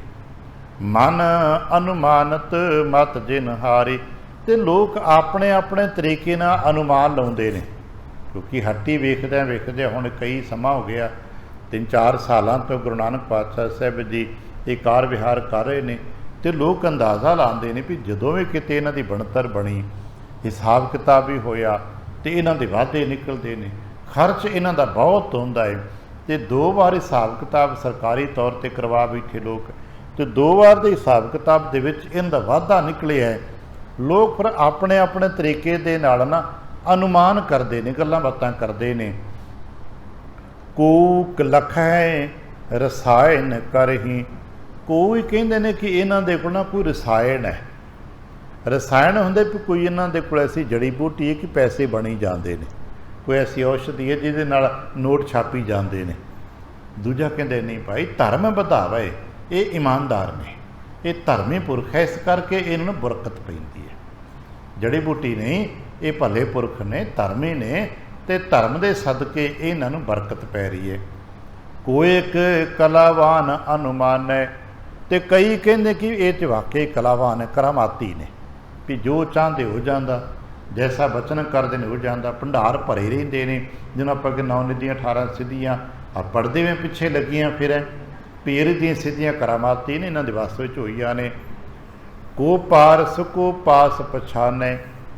मन अनुमानत मत जिन हारी, ते लोग अपने अपने तरीके नाल अनुमान लाउंदे ने, क्योंकि हट्टी वेखदे वेखदे हुण कई समा हो गया 3-4 सालों तो गुरु नानक पातशाह साहब जी ये कार विहार कर रहे हैं, तो लोग अंदाज़ा लाते हैं भी जदों भी किते इन्हां दी बनतर बनी, हिसाब किताब भी होया तो इन्हां दे वाधे निकलते हैं, खर्च इन्हां दा बहुत हुंदा है। तो 2 बार हिसाब किताब सरकारी तौर पर करवा बैठे लोग, तो 2 बार के हिसाब किताब दे विच इन्हां दा वाधा निकलिया है। लोग फिर अपने अपने तरीके दे नाल ना अनुमान करते हैं, गल्लां बातां करते हैं। कूक लख है रसायन करही, कोई कहते हैं कि इन्हां दे कोल ना कोई रसायन है, रसायन हुंदे भी कोई इन्हां दे कोल ऐसी जड़ी बूटी है कि पैसे बनी जाते हैं, कोई ऐसी औषधि है जिहदे नाल नोट छापी जाते हैं। दूजा कहते नहीं भाई धर्म वधावे, ये ईमानदार ने, ये धर्मी पुरख है, इस करके इन्होंने बरकत पैंदी है। जड़ी बूटी नहीं, ये भले पुरख ने, धर्मी ने, ते धर्म के सदके इन्हों बरकत पै रही है। कोई एक कलावान अनुमान है, तो कई कहते कि ये वाकई कलावान है, करामाती ने, भी जो चाहते हो जाता, जैसा बचन करते हो जाता, भंडार भरे रहिंदे ने। जिन्होंने आप 9 निधियां 18 सिद्धियां पढ़ते में पिछे लगियां फिर पीर दी सिद्धियां करामाती ने, इन्हों के वस में होईयां ने। को पारस को पास पछाने,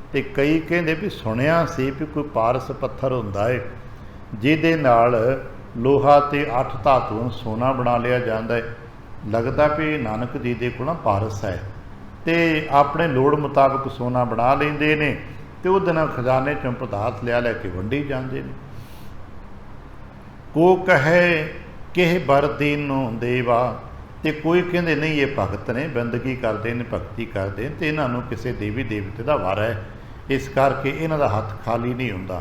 तो कई कहते भी सुनिया सी भी कोई पारस पत्थर हुंदा है जिहदे नाल लोहा ते 8 धातुओं सोना बना लिया जाता है। लगता भी नानक जी दे कोल ना पारस है, तो अपने लोड़ मुताबिक सोना बना लेंदे ने, तो उहदे नाल खजाने चों पदार्थ लिया लैके वंडी जाते हैं। को कहे किह बर दीनो देवा, तो कोई कहते नहीं ये भगत ने, बंदगी करते हैं, भगती करते हैं, तो इन्हों किसी देवी देवते का वार है, इस करके इन्हों का हथ खाली नहीं होंदा।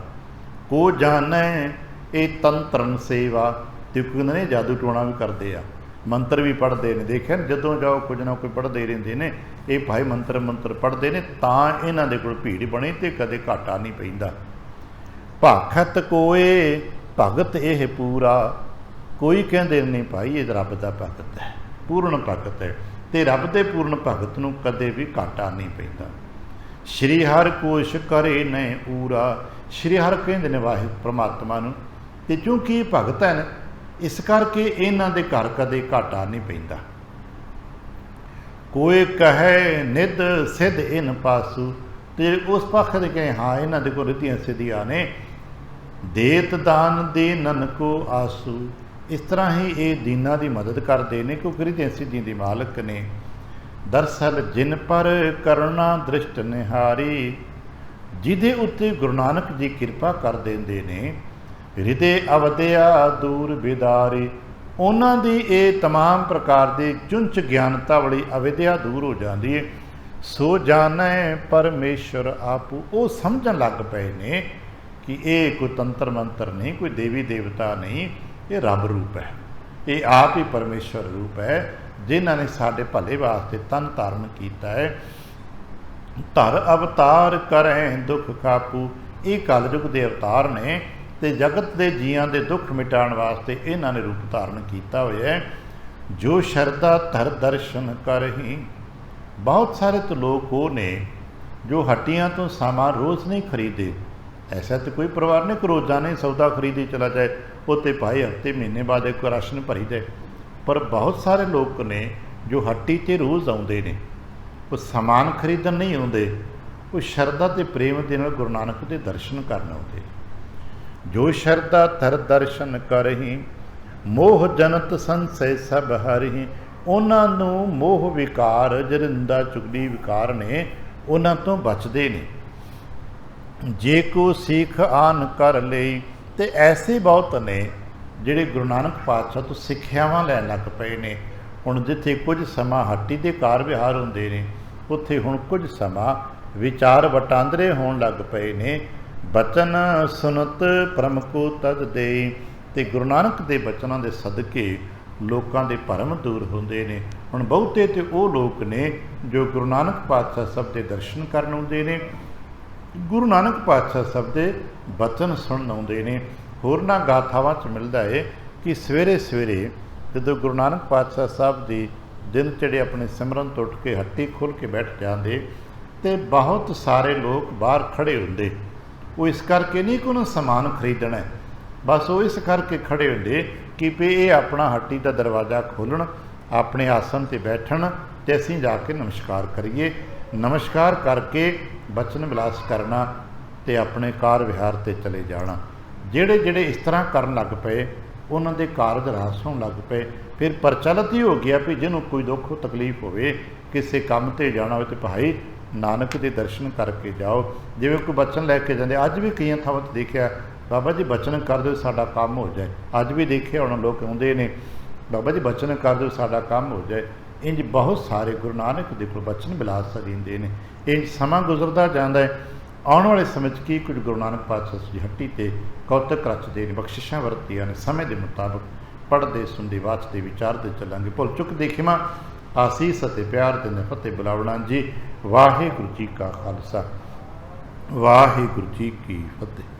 को जाने ये तंत्रन सेवा, तो कहते नहीं जादू टोना भी करते हैं, मंत्र भी पढ़ते हैं। देखिए जदों जाओ कुछ ना कुछ पढ़ते रहते हैं, ये भाई मंत्र मंत्र पढ़ते हैं, तो इन्हों के कोल भीड़ बनी तो कदे घाटा नहीं पैंदा। भाखत कोए भगत यह पूरा, कोई कहते नहीं भाई ये रब का भगत है, पूर्ण भगत है, तो रब के पूर्ण भगत नूं कदे भी घाटा नहीं पैंदा। श्री हर कोश करे न ऊरा, श्री हर कहते ने वाहिगुरू परमात्मा नूं, ते क्योंकि भगत है इस करके इन्हां दे घर कदे घाटा नहीं पैंदा। कोई कहे निध सिद्ध इन पासू, तो उस पक्ष दे कहे हाँ इन्हां दे कोल रिद्धियां सिद्धियां ने। देत दान दे नन को आसू, इस तरह ही ये दीना की मदद करते हैं क्योंकि रिद्धियां सिद्धियां दी मालक ने। दरअसल जिन पर करुणा दृष्ट निहारी, ਜਿਹਦੇ ਉੱਤੇ ਗੁਰੂ ਨਾਨਕ ਜੀ ਕਿਰਪਾ ਕਰ ਦਿੰਦੇ ਨੇ, ਹਿਰਦੇ ਅਵਦਿਆ ਦੂਰ ਬਿਦਾਰੀ, ਉਹਨਾਂ ਦੀ ਇਹ तमाम ਪ੍ਰਕਾਰ ਦੀ ਚੁੰਚ ਗਿਆਨਤਾ ਵਾਲੀ ਅਵਿਦਿਆ ਦੂਰ ਹੋ ਜਾਂਦੀ ਹੈ। ਸੋ ਜਾਣੈ ਪਰਮੇਸ਼ਰ ਆਪੂ, ਉਹ ਸਮਝਣ ਲੱਗ ਪਏ ਨੇ ਕਿ ਇਹ ਕੋਈ ਤੰਤਰ ਮੰਤਰ ਨਹੀਂ, ਕੋਈ ਦੇਵੀ ਦੇਵਤਾ ਨਹੀਂ, ਇਹ ਰੱਬ ਰੂਪ ਹੈ, ਇਹ ਆਪ ਹੀ ਪਰਮੇਸ਼ਰ ਰੂਪ ਹੈ, ਜਿਨ੍ਹਾਂ ਨੇ ਸਾਡੇ ਭਲੇ ਵਾਸਤੇ ਤਨ ਧਾਰਨ ਕੀਤਾ ਹੈ। ਧਰ ਅਵਤਾਰ ਕਰੈ ਦੁੱਖ ਕਾਪੂ, ਇਹ ਕਲਯੁਗ ਦੇ ਅਵਤਾਰ ਨੇ ਤੇ ਜਗਤ ਦੇ ਜੀਆਂ ਦੇ ਦੁੱਖ ਮਿਟਾਉਣ ਵਾਸਤੇ ਇਹਨਾਂ ਨੇ ਰੂਪ ਧਾਰਨ ਕੀਤਾ ਹੋਇਆ ਹੈ। ਜੋ ਸ਼ਰਧਾ ਧਰ ਦਰਸ਼ਨ ਕਰਹੀ, ਬਹੁਤ ਸਾਰੇ ਤਾਂ ਲੋਕ ਉਹ ਨੇ ਜੋ ਹੱਟੀਆਂ ਤੋਂ ਸਾਮਾਨ ਰੋਜ਼ ਨਹੀਂ ਖਰੀਦੇ। ਐਸਾ ਤਾਂ ਕੋਈ ਪਰਿਵਾਰ ਨਹੀਂ ਕਿ ਰੋਜ਼ਾਨਾ ਸੌਦਾ ਖਰੀਦੀ ਚਲਾ ਜਾਏ, ਉੱਤੇ ਭਾਈ ਹਫ਼ਤੇ ਮਹੀਨੇ ਬਾਅਦ ਇੱਕ ਰਾਸ਼ਨ ਭਰੀ ਜਾਏ। ਪਰ ਬਹੁਤ ਸਾਰੇ ਲੋਕ ਨੇ ਜੋ ਹੱਟੀ 'ਤੇ ਰੋਜ਼ ਆਉਂਦੇ ਨੇ, ਉਹ ਸਮਾਨ ਖਰੀਦਣ ਨਹੀਂ ਆਉਂਦੇ, ਉਹ ਸ਼ਰਧਾ ਅਤੇ ਪ੍ਰੇਮ ਦੇ ਨਾਲ ਗੁਰੂ ਨਾਨਕ ਦੇ ਦਰਸ਼ਨ ਕਰਨ ਆਉਂਦੇ। ਜੋ ਸ਼ਰਧਾ ਧਰ ਦਰਸ਼ਨ ਕਰਹੀ, ਮੋਹ ਜਨਤ ਸੰਸੈ ਸਭ ਹਰਿ, ਉਹਨਾਂ ਨੂੰ ਮੋਹ ਵਿਕਾਰ, ਜਰਿੰਦਾ ਚੁਗਲੀ ਵਿਕਾਰ ਨੇ, ਉਹਨਾਂ ਤੋਂ ਬਚਦੇ ਨੇ। ਜੇ ਕੋ ਸਿੱਖ ਆਨ ਕਰ ਲਈ, ਤੇ ਐਸੇ ਬਹੁਤ ਨੇ ਜਿਹੜੇ ਗੁਰੂ ਨਾਨਕ ਪਾਤਸ਼ਾਹ ਤੋਂ ਸਿੱਖਿਆਵਾਂ ਲੈਣ ਲੱਗ ਪਏ ਨੇ। ਹੁਣ ਜਿੱਥੇ ਕੁਝ ਸਮਾਂ ਹੱਟੀ ਦੇ ਕਾਰ ਵਿਹਾਰ ਹੁੰਦੇ ਨੇ, ਉੱਥੇ ਹੁਣ ਕੁਝ ਸਮਾਂ ਵਿਚਾਰ ਵਟਾਂਦਰੇ ਹੋਣ ਲੱਗ ਪਏ ਨੇ। ਬਚਨ ਸੁਨਤ ਪਰਮ ਕੋ ਤਜ ਦੇ, ਤੇ ਗੁਰੂ ਨਾਨਕ ਦੇ ਬਚਨਾਂ ਦੇ ਸਦਕੇ ਲੋਕਾਂ ਦੇ ਭਰਮ ਦੂਰ ਹੁੰਦੇ ਨੇ। ਹੁਣ ਬਹੁਤੇ ਤੇ ਉਹ ਲੋਕ ਨੇ ਜੋ ਗੁਰੂ ਨਾਨਕ ਪਾਤਸ਼ਾਹ ਸਭ ਦੇ ਦਰਸ਼ਨ ਕਰਨ ਆਉਂਦੇ ਨੇ, ਗੁਰੂ ਨਾਨਕ ਪਾਤਸ਼ਾਹ ਸਭ ਦੇ ਬਚਨ ਸੁਣਨ ਆਉਂਦੇ ਨੇ। ਹੋਰਨਾਂ ਗਾਥਾਵਾਂ 'ਚ ਮਿਲਦਾ ਹੈ ਕਿ ਸਵੇਰੇ ਸਵੇਰੇ ਜਦੋਂ ਗੁਰੂ ਨਾਨਕ ਪਾਤਸ਼ਾਹ ਸਾਹਿਬ ਦੀ ਦਿਨ ਚੜੇ ਆਪਣੇ ਸਿਮਰਨ ਤੋਂ ਉੱਠ ਕੇ ਹੱਟੀ ਖੋਲ੍ਹ ਕੇ ਬੈਠ ਜਾਂਦੇ, ਅਤੇ ਬਹੁਤ ਸਾਰੇ ਲੋਕ ਬਾਹਰ ਖੜ੍ਹੇ ਹੁੰਦੇ। ਉਹ ਇਸ ਕਰਕੇ ਨਹੀਂ ਕਿ ਉਹਨਾਂ ਸਮਾਨ ਖਰੀਦਣਾ, ਬਸ ਉਹ ਇਸ ਕਰਕੇ ਖੜ੍ਹੇ ਹੁੰਦੇ ਕਿ ਵੀ ਇਹ ਆਪਣਾ ਹੱਟੀ ਦਾ ਦਰਵਾਜ਼ਾ ਖੋਲ੍ਹਣ, ਆਪਣੇ ਆਸਣ 'ਤੇ ਬੈਠਣ ਅਤੇ ਅਸੀਂ ਜਾ ਕੇ ਨਮਸਕਾਰ ਕਰੀਏ। ਨਮਸਕਾਰ ਕਰਕੇ ਬਚਨ ਵਿਲਾਸ ਕਰਨਾ ਅਤੇ ਆਪਣੇ ਕਾਰ ਵਿਹਾਰ 'ਤੇ ਚਲੇ ਜਾਣਾ। ਜਿਹੜੇ ਜਿਹੜੇ ਇਸ ਤਰ੍ਹਾਂ ਕਰਨ ਲੱਗ ਪਏ, ਉਹਨਾਂ ਦੇ ਕਾਰਜ ਰਾਸ ਹੋਣ ਲੱਗ ਪਏ। ਫਿਰ ਪ੍ਰਚਲਿਤ ਹੀ ਹੋ ਗਿਆ ਵੀ ਜਿਹਨੂੰ ਕੋਈ ਦੁੱਖ ਤਕਲੀਫ ਹੋਵੇ, ਕਿਸੇ ਕੰਮ 'ਤੇ ਜਾਣਾ ਹੋਵੇ, ਤਾਂ ਭਾਈ ਨਾਨਕ ਦੇ ਦਰਸ਼ਨ ਕਰਕੇ ਜਾਓ। ਜਿਵੇਂ ਕੋਈ ਬਚਨ ਲੈ ਕੇ ਜਾਂਦੇ, ਅੱਜ ਵੀ ਕਈਆਂ ਥਾਵਾਂ 'ਤੇ ਦੇਖਿਆ, ਬਾਬਾ ਜੀ ਬਚਨ ਕਰ ਦਿਓ ਸਾਡਾ ਕੰਮ ਹੋ ਜਾਏ। ਅੱਜ ਵੀ ਦੇਖਿਆ ਹੁਣ ਲੋਕ ਆਉਂਦੇ ਨੇ, ਬਾਬਾ ਜੀ ਬਚਨ ਕਰ ਦਿਓ ਸਾਡਾ ਕੰਮ ਹੋ ਜਾਏ। ਇੰਝ ਬਹੁਤ ਸਾਰੇ ਗੁਰੂ ਨਾਨਕ ਦੇ ਬਚਨ ਵਿਲਾਸ ਦਿੰਦੇ ਨੇ। ਇੰਝ ਸਮਾਂ ਗੁਜ਼ਰਦਾ ਜਾਂਦਾ ਹੈ। ਆਉਣ ਵਾਲੇ ਸਮੇਂ 'ਚ ਕੀ ਕੁਝ ਗੁਰੂ ਨਾਨਕ ਪਾਤਸ਼ਾਹ ਦੀ ਹੱਟੀ 'ਤੇ ਕੌਤਕ ਰਚਦੇ ਨੇ, ਬਖਸ਼ਿਸ਼ਾਂ ਵਰਤੀਆਂ ਨੇ। ਸਮੇਂ ਦੇ ਮੁਤਾਬਕ ਪੜ੍ਹਦੇ ਸੁਣਦੇ ਵਾਚਦੇ ਵਿਚਾਰਦੇ ਚੱਲਾਂਗੇ। ਭੁੱਲ ਚੁੱਕ ਦੇ ਖਿਮਾ, ਆਸੀਸ ਅਤੇ ਪਿਆਰ ਦੇ ਨੇ ਫਤਿਹ ਬੁਲਾਵਣਾ ਜੀ। ਵਾਹਿਗੁਰੂ ਜੀ ਕਾ ਖਾਲਸਾ, ਵਾਹਿਗੁਰੂ ਜੀ ਕੀ ਫਤਿਹ।